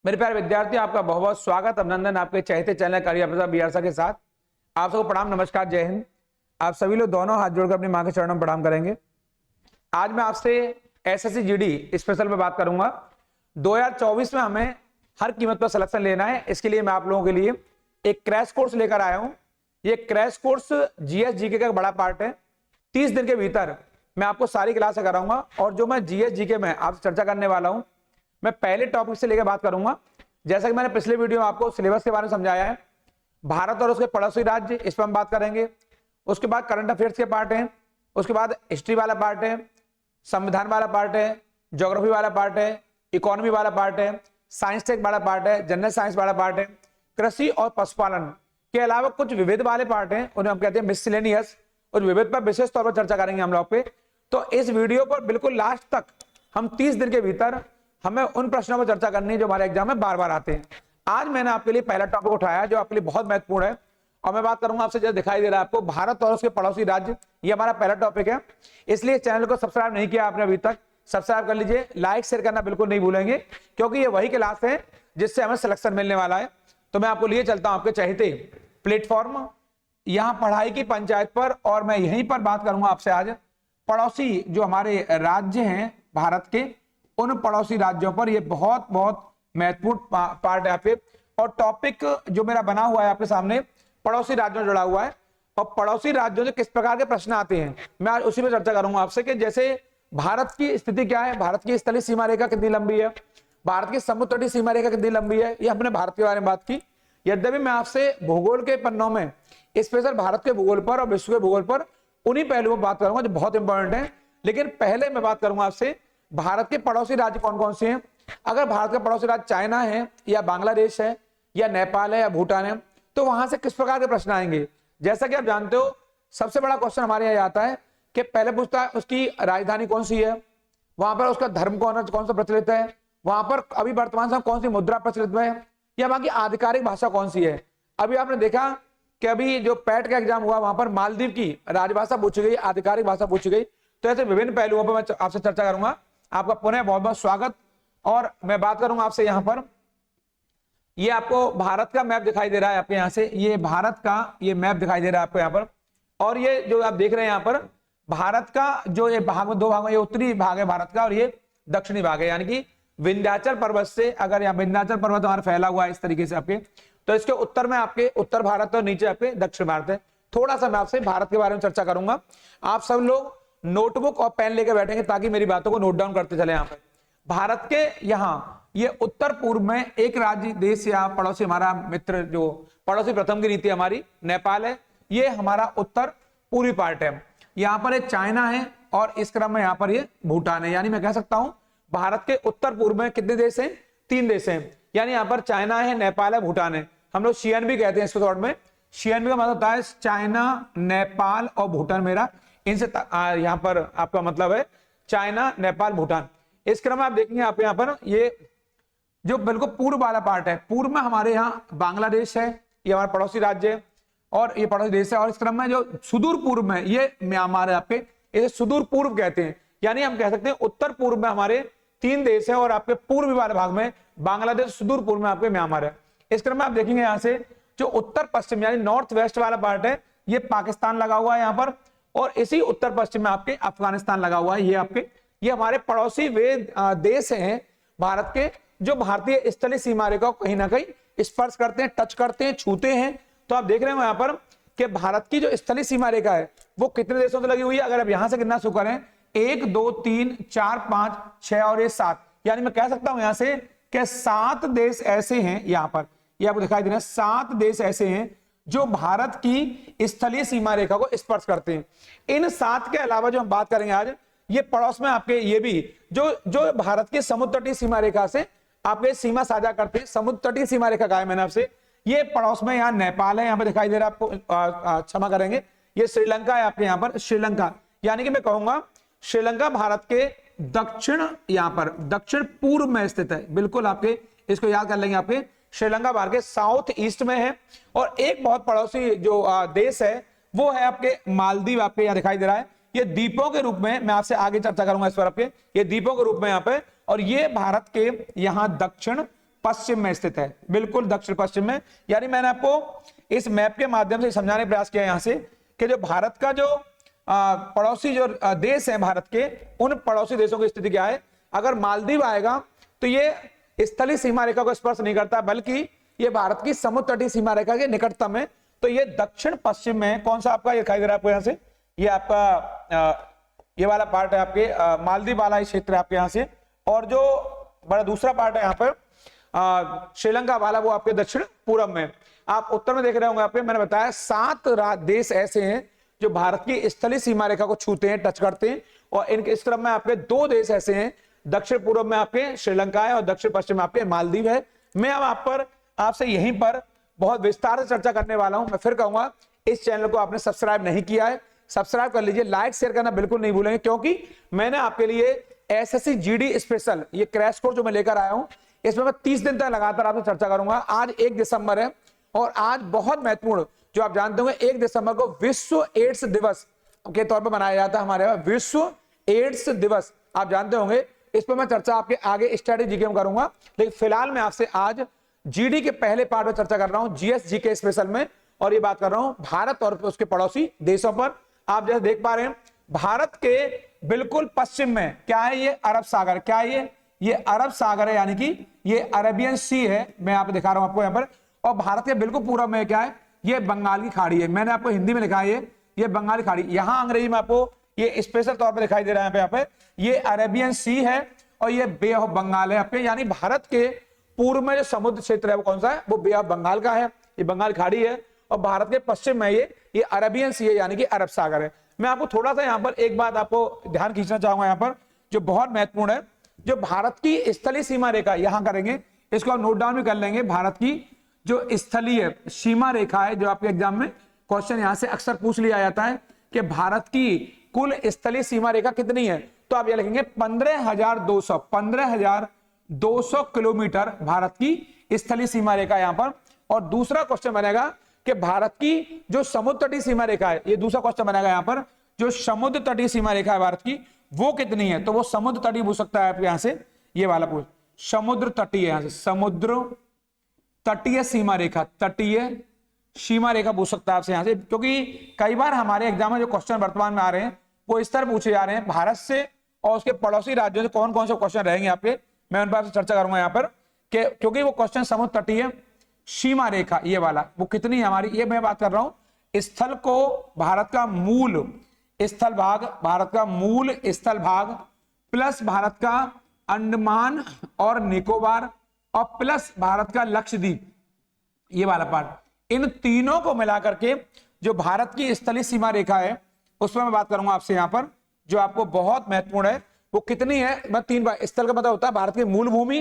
मेरे प्यारे विद्यार्थी, आपका बहुत बहुत स्वागत अभिनंदन आपके चहेते चैनल करियर प्रसाद बिहारसा के साथ। आप सबको प्रणाम, नमस्कार, जय हिंद। आप सभी लोग दोनों हाथ जोड़कर अपनी मां के चरणों में प्रणाम करेंगे। आज मैं आपसे एसएससी जीडी स्पेशल में बात करूंगा। 2024 में हमें हर कीमत पर सिलेक्शन लेना है। इसके लिए मैं आप लोगों के लिए एक क्रैश कोर्स लेकर आया हूं। ये क्रैश कोर्स जीएस जीके का एक बड़ा पार्ट है। 30 दिन के भीतर मैं आपको सारी क्लास कराऊंगा और जो मैं जीएस जीके में आपसे चर्चा करने वाला हूं, मैं पहले टॉपिक से लेकर बात करूंगा। जैसा कि मैंने पिछले वीडियो में आपको सिलेबस के बारे में समझाया है, भारत और उसके पड़ोसी राज्य, इस पर हम बात करेंगे। उसके बाद करंट अफेयर्स के पार्ट हैं, उसके बाद हिस्ट्री वाला पार्ट है, संविधान वाला पार्ट है, ज्योग्राफी वाला पार्ट है, इकोनॉमी वाला पार्ट है, साइंस टेक वाला पार्ट है, जनरल साइंस वाला पार्ट है, कृषि और पशुपालन के अलावा कुछ विविध वाले पार्ट हैं, उन्हें हम कहते हैं मिसलेनियस। और विविध पर विशेष तौर पर चर्चा करेंगे हम लोग पे। तो इस वीडियो पर बिल्कुल लास्ट तक हम 30 दिन के भीतर हमें उन प्रश्नों पर चर्चा करनी है जो हमारे एग्जाम में बार बार आते हैं। आज मैंने आपके लिए पहला टॉपिक उठाया जो आपके लिए बहुत महत्वपूर्ण है और मैं बात करूंगा आपसे, जैसे दिखाई दे रहा है आपको, भारत और उसके पड़ोसी राज्य। ये हमारा पहला टॉपिक है। इसलिए चैनल को सब्सक्राइब नहीं किया आपने अभी तक, सब्सक्राइब कर लीजिए। लाइक शेयर करना बिल्कुल नहीं भूलेंगे, क्योंकि ये वही क्लास है जिससे हमें सिलेक्शन मिलने वाला है। तो मैं आपको लिए चलता हूं आपके चहेते प्लेटफॉर्म, यहाँ पढ़ाई की पंचायत पर, और मैं यहीं पर बात करूंगा आपसे आज पड़ोसी जो हमारे राज्य हैं भारत के, उन पड़ोसी राज्यों पर। ये बहुत बहुत महत्वपूर्ण पार्ट है यहाँ पे। और टॉपिक जो मेरा बना हुआ है आपके सामने, पड़ोसी राज्यों जुड़ा हुआ है। और पड़ोसी राज्यों से किस प्रकार के प्रश्न आते हैं मैं आज उसी में चर्चा करूंगा आपसे, कि जैसे भारत की स्थिति क्या है, भारत की स्थलीय सीमा रेखा कितनी लंबी है, भारत की समुद्र तटीय सीमा रेखा कितनी लंबी है। ये हमने भारत के बारे में बात की। यद्यपि मैं आपसे भूगोल के पन्नों में स्पेशल भारत के भूगोल पर और विश्व के भूगोल पर उन्हीं पहलुओं पर बात करूंगा जो बहुत इंपॉर्टेंट है। लेकिन पहले मैं बात करूंगा आपसे भारत के पड़ोसी राज्य कौन कौन से हैं। अगर भारत के पड़ोसी राज्य चाइना है या बांग्लादेश है या नेपाल है या भूटान है, तो वहां से किस प्रकार के प्रश्न आएंगे। जैसा कि आप जानते हो, सबसे बड़ा क्वेश्चन हमारे यहाँ आता है कि पहले पूछता है उसकी राजधानी कौन सी है, वहां पर उसका धर्म कौन सा प्रचलित है, वहां पर अभी वर्तमान समय कौन सी मुद्रा प्रचलित है, या वहां की आधिकारिक भाषा कौन सी है। अभी आपने देखा कि अभी जो पैट का एग्जाम हुआ, वहां पर मालदीव की राजभाषा पूछी गई, आधिकारिक भाषा पूछी गई। तो ऐसे विभिन्न पहलुओं पर मैं आपसे चर्चा करूंगा। आपका पुनः बहुत बहुत स्वागत। और मैं बात करूंगा आपसे यहाँ पर, ये आपको भारत का मैप दिखाई दे रहा है आपके यहाँ से, ये भारत का ये मैप दिखाई दे रहा है आपको यहाँ पर। और ये जो आप देख रहे हैं यहाँ पर, भारत का जो ये भाग में दो भाग में, ये उत्तरी भाग है भारत का और ये दक्षिणी भाग है। यानी कि विंध्याचल पर्वत से, अगर यहाँ विंध्याचल पर्वत हमारा फैला हुआ है इस तरीके से आपके, तो इसके उत्तर में आपके उत्तर भारत और नीचे आपके दक्षिण भारत है। थोड़ा सा मैं आपसे भारत के बारे में चर्चा करूंगा। आप सब लोग नोटबुक और पेन लेकर बैठेंगे ताकि मेरी बातों को नोट डाउन करते चले। यहाँ पर भारत के यहाँ ये उत्तर पूर्व में एक राज्य देश या पड़ोसी, हमारा मित्र जो पड़ोसी प्रथम की नीति हमारी नेपाल है, ये हमारा उत्तर पूर्वी पार्ट है। यहाँ पर एक चाइना है और इस क्रम में यहाँ पर ये भूटान है। यानी मैं कह सकता हूं भारत के उत्तर पूर्व में कितने देश हैं, 3 देश हैं। यानी यहाँ पर चाइना है, नेपाल है, भूटान है। हम लोग सीएनबी कहते हैं इसको शॉर्ट में। सीएनबी का मतलब होता है चाइना, नेपाल और भूटान। मेरा इनसे यहाँ पर आपका मतलब है चाइना, नेपाल, भूटान। इस क्रम में आप देखेंगे आप यहाँ पर ये जो बिल्कुल पूर्व वाला पार्ट है, पूर्व में हमारे यहाँ बांग्लादेश है, ये हमारा पड़ोसी राज्य है और ये पड़ोसी देश है। और इस क्रम में जो सुदूर पूर्व में ये म्यांमार है आपके, इसे सुदूर पूर्व कहते हैं। यानी हम कह सकते हैं उत्तर पूर्व में हमारे 3 देश है और आपके पूर्वी वाले भाग में बांग्लादेश, सुदूर पूर्व में आपके म्यांमार है। इस क्रम में आप देखेंगे यहाँ से जो उत्तर पश्चिम यानी नॉर्थ वेस्ट वाला पार्ट है, ये पाकिस्तान लगा हुआ है यहाँ पर, और इसी उत्तर पश्चिम में आपके अफगानिस्तान लगा हुआ है। ये आपके ये हमारे पड़ोसी वे देश हैं भारत के, जो भारतीय स्थलीय सीमा रेखा को कहीं ना कहीं स्पर्श करते हैं, टच करते हैं, छूते हैं। तो आप देख रहे हो यहाँ पर कि भारत की जो स्थलीय सीमा रेखा है वो कितने देशों से लगी हुई है। अगर आप यहां से कितना शुरू करें, 1 2 3 4 5 6 और ये 7, यानी मैं कह सकता हूं यहां से कि 7 देश ऐसे हैं। यहाँ पर ये आपको दिखाई दे रहा है, 7 देश ऐसे हैं जो भारत की स्थलीय सीमा रेखा को स्पर्श करते हैं। इन 7 के अलावा जो हम बात करेंगे आज, ये पड़ोस में आपके ये भी जो भारत की समुद्र तटीय सीमा रेखा से आपके सीमा साझा करते हैं। समुद्र तटीय सीमा रेखा कहा है मैंने आपसे, ये पड़ोस में यहाँ नेपाल है, यहाँ पे दिखाई दे रहा है आपको, क्षमा करेंगे, ये श्रीलंका है आपके यहाँ पर, श्रीलंका। यानी कि मैं कहूंगा श्रीलंका भारत के दक्षिण, यहाँ पर दक्षिण पूर्व में स्थित है। बिल्कुल आपके इसको याद कर लेंगे, आपके श्रीलंका भारत के साउथ ईस्ट में है। और एक बहुत पड़ोसी जो देश है वो है आपके मालदीव, आपके यहाँ दिखाई दे रहा है। ये द्वीपों के रूप में, मैं आपसे आगे चर्चा करूंगा इस पर आपके, ये द्वीपों के रूप में यहाँ पे, और ये भारत के यहाँ दक्षिण पश्चिम में स्थित है, बिल्कुल दक्षिण पश्चिम में। यानी मैंने आपको इस मैप के माध्यम से समझाने का प्रयास किया यहां से कि जो भारत का जो पड़ोसी जो देश है भारत के, उन पड़ोसी देशों की स्थिति क्या है। अगर मालदीव आएगा तो ये स्थलीय सीमा रेखा को स्पर्श नहीं करता, बल्कि ये भारत की समुद्र तटीय सीमा रेखा के निकटतम है। तो ये दक्षिण पश्चिम में कौन सा आपका ये दिखाई दे रहा है आपको यहाँ से, ये आपका ये वाला पार्ट है आपके मालदीव वाला ही क्षेत्र है आपके यहाँ से। और जो बड़ा दूसरा पार्ट है यहाँ पर श्रीलंका वाला, वो आपके दक्षिण पूर्व में। आप उत्तर में देख रहे होंगे आपके, मैंने बताया 7 देश ऐसे हैं जो भारत की स्थलीय सीमा रेखा को छूते हैं, टच करते हैं। और इनके इस क्रम में आपके 2 देश ऐसे हैं, दक्षिण पूर्व में आपके श्रीलंका है और दक्षिण पश्चिम में आपके मालदीव है। मैं अब आपसे यहीं पर बहुत विस्तार से चर्चा करने वाला हूं। मैं फिर कहूंगा, इस चैनल को आपने सब्सक्राइब नहीं किया है, सब्सक्राइब कर लीजिए, लाइक शेयर करना बिल्कुल नहीं भूलेंगे, क्योंकि मैंने आपके लिए एसएससी जीडी स्पेशल ये क्रैश कोर्स जो मैं लेकर आया हूं, इसमें मैं 30 दिन तक लगातार आपसे चर्चा करूंगा। आज 1 दिसंबर है और आज बहुत महत्वपूर्ण, जो आप जानते होंगे 1 दिसंबर को विश्व एड्स दिवस के तौर पर मनाया जाता है हमारे यहाँ, विश्व एड्स दिवस आप जानते होंगे। इस पर मैं चर्चा आपके आगे स्ट्रेटेजी के में करूंगा, लेकिन फिलहाल मैं आपसे आज जीडी के पहले पार्ट में चर्चा कर रहा हूं, जीएस जीके स्पेशल में। और ये बात कर रहा हूं भारत और उसके पड़ोसी देशों पर। आप जैसे देख पा रहे हैं, भारत के बिल्कुल पश्चिम में क्या है, ये अरब सागर। क्या है ये अरब सागर है, यानी कि ये अरेबियन सी है, मैं यहाँ पे दिखा रहा हूं आपको यहाँ पर। और भारत के बिल्कुल पूर्व में क्या है, ये बंगाल की खाड़ी है। मैंने आपको हिंदी में लिखा है ये बंगाल की खाड़ी। यहां अंग्रेजी में आपको ये स्पेशल तौर पर दिखाई दे रहा है यहाँ पे ये अरेबियन सी है और ये बे ऑफ बंगाल है आपके। यानी भारत के पूर्व में जो समुद्र क्षेत्र है वो कौन सा है, वो बे ऑफ बंगाल का है, ये बंगाल खाड़ी है। और भारत के पश्चिम में ये अरेबियन सी है, यानी कि अरब सागर है। मैं आपको थोड़ा सा यहाँ पर एक बात आपको ध्यान खींचना चाहूंगा यहाँ पर, जो बहुत महत्वपूर्ण है, जो भारत की स्थलीय सीमा रेखा यहां करेंगे, इसको आप नोट डाउन भी कर लेंगे। भारत की जो स्थलीय सीमा रेखा है, जो आपके एग्जाम में क्वेश्चन यहां से अक्सर पूछ लिया जाता है कि भारत की कुल स्थलीय सीमा रेखा कितनी है, तो आप ये लिखेंगे 15,200 किलोमीटर भारत की स्थलीय सीमा रेखा यहां पर। और दूसरा क्वेश्चन बनेगा कि भारत की जो समुद्र तटीय सीमा रेखा है, ये दूसरा क्वेश्चन बनेगा यहां पर, जो समुद्र तटीय सीमा रेखा है भारत की वो कितनी है। तो वो समुद्र तटीय पूछ सकता है आपके यहां से, ये वाला पूछ समुद्र तटीय, यहां से समुद्र तटीय सीमा रेखा, तटीय सीमा रेखा पूछ सकता है आपसे यहां से। क्योंकि कई बार हमारे एग्जाम में जो क्वेश्चन वर्तमान में आ रहे हैं वो इस तरह पूछे जा रहे हैं, भारत से और उसके पड़ोसी राज्यों से कौन कौन से क्वेश्चन रहेंगे आपके, मैं उन पर आपसे चर्चा करूंगा यहाँ पर। क्योंकि वो क्वेश्चन समुद्र तटीय सीमा रेखा ये वाला वो कितनी है हमारी, ये मैं बात कर रहा हूं। स्थल को भारत का मूल स्थल भाग, भारत का मूल स्थल भाग प्लस भारत का अंडमान और निकोबार और प्लस भारत का लक्षद्वीप, ये वाला पार्ट, इन तीनों को मिलाकर के जो भारत की स्थलीय सीमा रेखा है उसमें मैं बात करूंगा आपसे यहाँ पर, जो आपको बहुत महत्वपूर्ण है वो कितनी है। मैं 3 बार, स्थल का मतलब होता है भारत की मूल भूमि,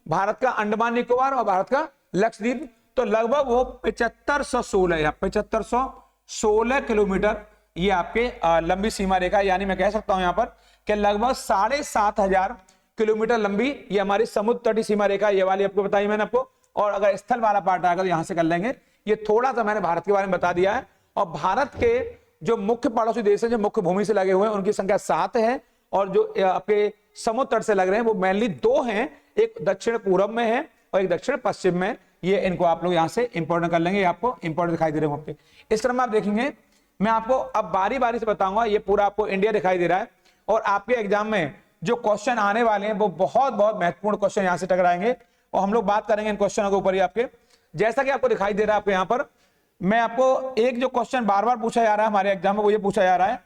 भारत का अंडमान निकोबार और भारत का लक्षद्वीप। तो लगभग वो 7516 या 7516 किलोमीटर ये आपके लंबी सीमा रेखा, यानी मैं कह सकता हूं यहाँ पर कि लगभग 7500 किलोमीटर लंबी ये हमारी समुद्र तटीय सीमा रेखा, ये वाली आपको बताई मैंने आपको। और अगर स्थल वाला पार्ट आएगा तो यहां से कर लेंगे। ये थोड़ा सा मैंने भारत के बारे में बता दिया है। और भारत के जो मुख्य पड़ोसी देश हैं, जो मुख्य भूमि से लगे हुए हैं, उनकी संख्या 7 है। और जो आपके समुद्र तट से लग रहे हैं वो मेनली 2 हैं, एक दक्षिण पूर्व में है और एक दक्षिण पश्चिम में। ये इनको आप लोग यहां से इंपोर्टेंट कर लेंगे, आपको इंपोर्टेंट दिखाई दे रहे हैं। इस तरह में आप देखेंगे, मैं आपको अब बारी बारी से बताऊंगा। ये पूरा आपको इंडिया दिखाई दे रहा है और आपके एग्जाम में जो क्वेश्चन आने वाले हैं वो बहुत बहुत महत्वपूर्ण क्वेश्चन यहां से टकराएंगे और हम लोग बात करेंगे इन क्वेश्चनों के ऊपर ही आपके। जैसा कि आपको दिखाई दे रहा है आपको यहाँ पर, मैं आपको एक जो क्वेश्चन बार बार पूछा जा रहा है हमारे एग्जाम में वो ये पूछा जा रहा है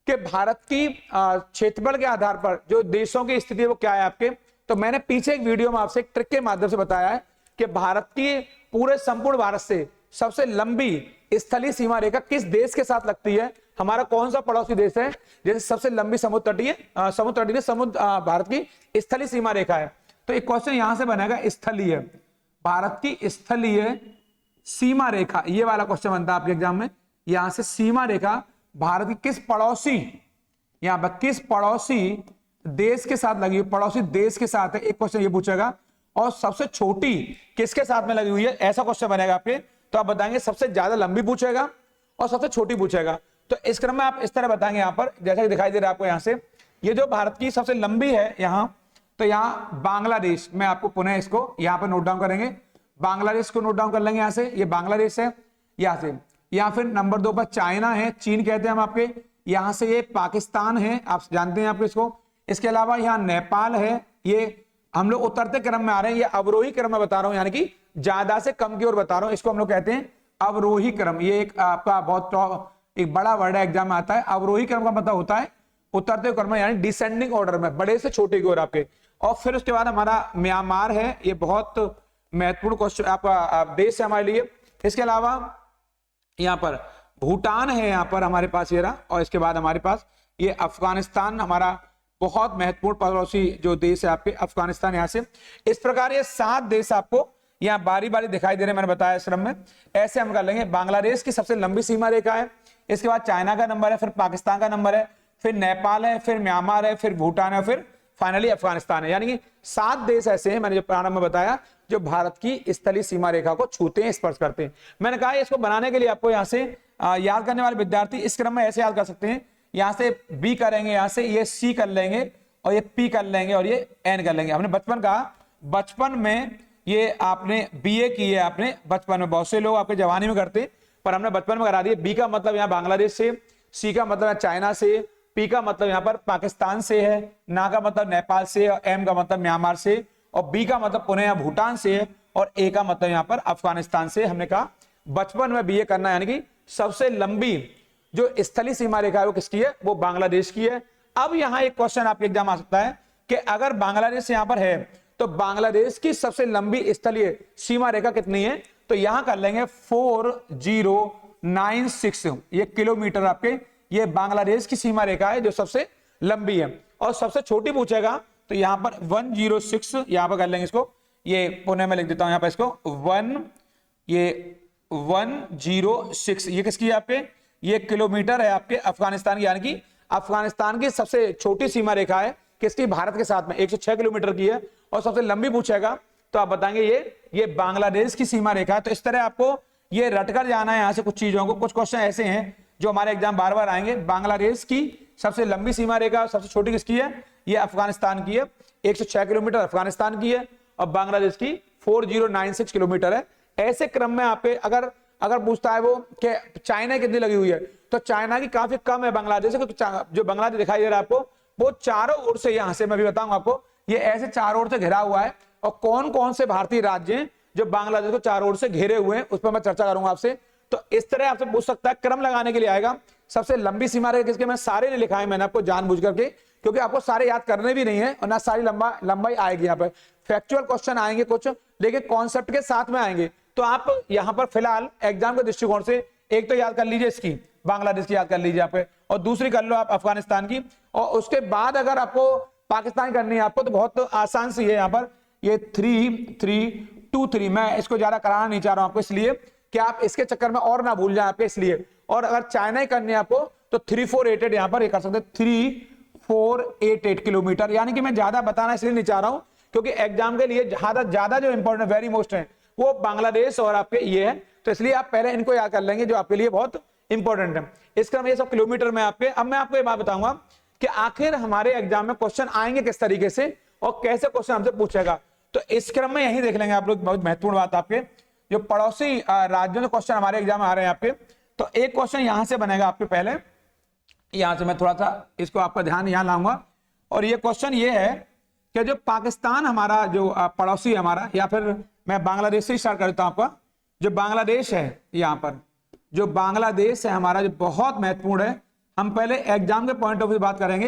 कि भारत की क्षेत्रफल के आधार पर जो देशों की स्थिति है वो क्या है आपके। तो मैंने पीछे एक वीडियो में आपसे एक ट्रिक के माध्यम से बताया है कि भारत की पूरे संपूर्ण भारत से सबसे लंबी स्थलीय सीमा रेखा किस देश के साथ लगती है, हमारा कौन सा पड़ोसी देश है जैसे सबसे लंबी समुद्र तटीय समुद्र भारत की स्थलीय सीमा रेखा है। तो एक क्वेश्चन यहां से बनेगा, स्थलीय भारत की स्थलीय सीमा रेखा, ये वाला क्वेश्चन बनता है आपके एग्जाम में। यहां से सीमा रेखा भारत की किस पड़ोसी, यहां पर किस पड़ोसी देश के साथ लगी हुई, पड़ोसी देश के साथ है, एक क्वेश्चन ये पूछेगा। और सबसे छोटी किसके साथ में लगी हुई है, ऐसा क्वेश्चन बनेगा आपके। तो आप बताएंगे सबसे ज्यादा लंबी पूछेगा और सबसे छोटी पूछेगा। तो इस क्रम में आप इस तरह बताएंगे यहाँ पर, जैसा कि दिखाई दे रहा है आपको यहाँ से, ये जो भारत की सबसे लंबी है यहाँ तो यहाँ बांग्लादेश, मैं आपको पुनः इसको यहाँ पर नोट डाउन करेंगे, बांग्लादेश को नोट डाउन कर लेंगे। यहाँ से ये बांग्लादेश है, यहाँ से यहाँ फिर नंबर 2 पर चाइना है, चीन कहते हैं हम आपके, यहाँ से ये पाकिस्तान है, आप जानते हैं आपको इसको। इसके अलावा यहाँ नेपाल है। ये हम लोग उतरते क्रम में आ रहे हैं, ये अवरोही क्रम में बता रहा हूं, यानी कि ज्यादा से कम की ओर बता रहा हूं। इसको हम लोग कहते हैं अवरोही क्रम। ये एक आपका बहुत एक बड़ा वर्ड है, एग्जाम में आता है। अवरोही क्रम का मतलब होता है उतरते क्रम में, यानी डिसेंडिंग ऑर्डर में, बड़े से छोटे की ओर आपके। और फिर उसके बाद हमारा म्यांमार है, ये बहुत महत्वपूर्ण क्वेश्चन आपका देश है हमारे लिए। इसके अलावा यहाँ पर भूटान है, यहाँ पर हमारे पास ये रहा। और इसके बाद हमारे पास ये अफगानिस्तान, हमारा बहुत महत्वपूर्ण पड़ोसी जो देश है आपके, अफगानिस्तान। यहाँ से इस प्रकार ये 7 देश आपको यहाँ बारी बारी दिखाई दे रहे हैं, मैंने बताया श्रम में। ऐसे हम कर लेंगे। बांग्लादेश की सबसे लंबी सीमा रेखा है, इसके बाद चाइना का नंबर है, फिर पाकिस्तान का नंबर है, फिर नेपाल है, फिर म्यांमार है, फिर भूटान है, फिर फाइनली अफगानिस्तान है। यानी कि 7 देश ऐसे हैं, मैंने जो प्रारंभ में बताया, जो भारत की स्थलीय सीमा रेखा को छूते हैं, स्पर्श करते हैं। मैंने कहा इसको बनाने के लिए आपको यहाँ से याद करने वाले विद्यार्थी इस क्रम में ऐसे याद कर सकते हैं। यहाँ से बी करेंगे, यहाँ से ये सी कर लेंगे, और ये पी कर लेंगे, और ये एन कर लेंगे। हमने बचपन कहा, बचपन में ये आपने बीए की है, आपने बचपन में, बहुत से लोग आपके जवानी में करते, पर हमने बचपन में करा दिए। बी का मतलब यहाँ बांग्लादेश से, सी का मतलब चाइना से, पी का मतलब यहाँ पर पाकिस्तान से है, ना का मतलब नेपाल से, और एम का मतलब म्यांमार से, और बी का मतलब पुनः यहाँ भूटान से है, और ए का मतलब यहाँ पर अफगानिस्तान से। हमने कहा बचपन में बीए करना, यानी कि सबसे लंबी जो स्थलीय सीमा रेखा है वो किसकी है, वो बांग्लादेश की है। अब यहाँ एक क्वेश्चन आपके एग्जाम आ सकता है कि अगर बांग्लादेश यहाँ पर है तो बांग्लादेश की सबसे लंबी स्थलीय सीमा रेखा कितनी है, तो यहां कर लेंगे 4096, ये किलोमीटर आपके, ये बांग्लादेश की सीमा रेखा है जो सबसे लंबी है। और सबसे छोटी पूछेगा तो यहां पर 106, यहां पर कर लेंगे इसको, ये पुनः मैं लिख देता हूं यहां पर इसको 106, ये किसकी है आपके, ये किलोमीटर है आपके अफगानिस्तान की। यानी कि अफगानिस्तान की सबसे छोटी सीमा रेखा है किसकी, भारत के साथ में 106 किलोमीटर की है। और सबसे लंबी पूछेगा तो आप बताएंगे ये बांग्लादेश की सीमा रेखा है। तो इस तरह आपको ये रटकर जाना है यहां से कुछ चीजों को। कुछ क्वेश्चन ऐसे हैं जो हमारे एग्जाम बार बार आएंगे। बांग्लादेश की सबसे लंबी सीमा रेखा, सबसे छोटी किसकी है, ये अफगानिस्तान की है, 106 किलोमीटर अफगानिस्तान की है, और बांग्लादेश की 4096 किलोमीटर है। ऐसे क्रम में आप अगर पूछता है वो कि चाइना कितनी लगी हुई है, तो चाइना की काफी कम है बांग्लादेश से, क्योंकि जो बांग्लादेश दिखाई दे रहा है आपको, वो चारों ओर से, यहां से मैं भी बताऊंगा आपको, ये ऐसे चारों ओर से घिरा हुआ है। और कौन कौन से भारतीय राज्य हैं जो बांग्लादेश को चारों ओर से घेरे हुए हैं, उस पर मैं चर्चा करूंगा आपसे। तो इस तरह आपसे पूछ सकता है, क्रम लगाने के लिए आएगा। सबसे लंबी सीमा रेखा किसके, मैं सारे ने लिखा है मैंने आपको जानबूझ करके, क्योंकि आपको सारे याद करने भी नहीं है, और ना सारी लंबाई आएगी। यहाँ पर फैक्चुअल क्वेश्चन आएंगे कुछ, लेकिन कॉन्सेप्ट के साथ में आएंगे। तो आप यहाँ पर फिलहाल एग्जाम के दृष्टिकोण से एक तो याद कर लीजिए इसकी, बांग्लादेश की याद कर लीजिए आप, और दूसरी कर लो आप अफगानिस्तान की। और उसके बाद अगर आपको पाकिस्तान करनी है आपको, तो बहुत आसान सी है। यहाँ पर ये 3323, मैं इसको ज्यादा कराना नहीं चाह रहा हूं आपको, इसलिए कि आप इसके चक्कर में और ना भूल जाए आपके, इसलिए। और अगर चाइना ही करनी है आपको तो 3488 यहाँ पर ये कर सकते हैं, 3488 किलोमीटर। यानी कि मैं ज्यादा बताना इसलिए नहीं चाह रहा हूं, क्योंकि एग्जाम के लिए ज्यादा जो इंपॉर्टेंट, वेरी मोस्ट है, वो बांग्लादेश और आपके ये है। तो इसलिए आप पहले इनको याद कर लेंगे जो आपके लिए बहुत इंपॉर्टेंट है। इस क्रम ये सब किलोमीटर में आपके। अब मैं आपको ये बात बताऊंगा कि आखिर हमारे एग्जाम में क्वेश्चन आएंगे किस तरीके से और कैसे क्वेश्चन हमसे पूछेगा। तो इस क्रम में यही देख लेंगे आप लोग। बहुत महत्वपूर्ण बात आपके, जो पड़ोसी राज्यों के क्वेश्चन हमारे एग्जाम में आ रहे हैं आपके, तो एक क्वेश्चन यहां से बनेगा आपके। पहले यहां से मैं थोड़ा सा इसको आपका ध्यान यहां लाऊंगा, और ये क्वेश्चन ये है कि जो पाकिस्तान हमारा जो पड़ोसी है हमारा, या फिर मैं बांग्लादेश से स्टार्ट करता हूं आपका, जो बांग्लादेश है, यहाँ पर जो बांग्लादेश है हमारा, जो बहुत महत्वपूर्ण है। हम पहले एग्जाम के पॉइंट ऑफ व्यू बात करेंगे,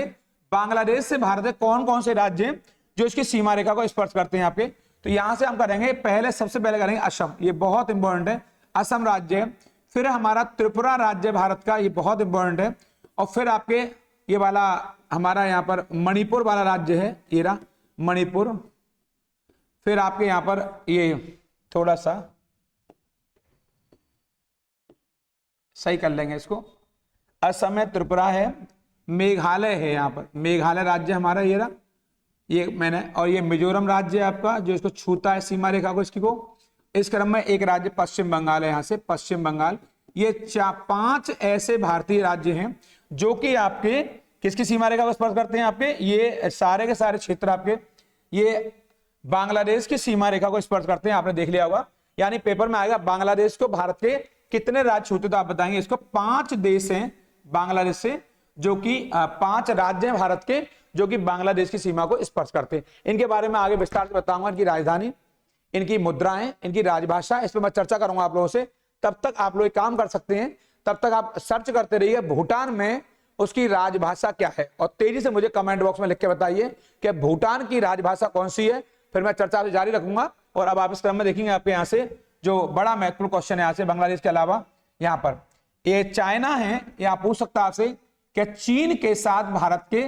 बांग्लादेश से भारत के कौन कौन से राज्य हैं जो इसकी सीमा रेखा को स्पर्श करते हैं आपके। तो यहां से हम करेंगे पहले, सबसे पहले करेंगे असम, ये बहुत इंपॉर्टेंट है, असम राज्य है। फिर हमारा त्रिपुरा राज्य भारत का, ये बहुत इंपॉर्टेंट है। और फिर आपके ये वाला हमारा यहाँ पर मणिपुर वाला राज्य है, ये रहा मणिपुर। फिर आपके यहाँ पर ये थोड़ा सा सही कर लेंगे इसको, असम है, त्रिपुरा है, मेघालय है, यहाँ पर मेघालय राज्य हमारा ये रहा, ये मैंने, और ये मिजोरम राज्य है आपका जो इसको छूता है सीमा रेखा को, इसकी को। इस क्रम में एक राज्य पश्चिम बंगाल है, यहाँ से पश्चिम बंगाल। ये 5 ऐसे भारतीय राज्य हैं जो कि आपके किसकी सीमा रेखा को स्पर्श करते हैं आपके, ये सारे के सारे क्षेत्र आपके, ये बांग्लादेश की सीमा रेखा को स्पर्श करते हैं, आपने देख लिया होगा। यानी पेपर में आएगा बांग्लादेश को भारत के कितने राज्य छूते, तो आप बताएंगे इसको 5 देश हैं बांग्लादेश से, जो कि 5 राज्य हैं भारत के जो कि बांग्लादेश की सीमा को स्पर्श करते हैं। इनके बारे में आगे विस्तार से बताऊंगा, इनकी राजधानी, इनकी मुद्राएं, इनकी राजभाषा, इस पर मैं चर्चा करूंगा आप लोगों से। तब तक आप लोग एक काम कर सकते हैं, तब तक आप सर्च करते रहिए भूटान में उसकी राजभाषा क्या है, और तेजी से मुझे कमेंट बॉक्स में लिख के बताइए कि भूटान की राजभाषा कौन सी है। फिर मैं चर्चा से जारी रखूंगा। और अब आप इस क्रम में देखेंगे आपके यहाँ से जो बड़ा महत्वपूर्ण क्वेश्चन है यहाँ से, बांग्लादेश के अलावा यहाँ पर ये चाइना है, यहाँ पूछ सकता है आपसे कि चीन के साथ भारत के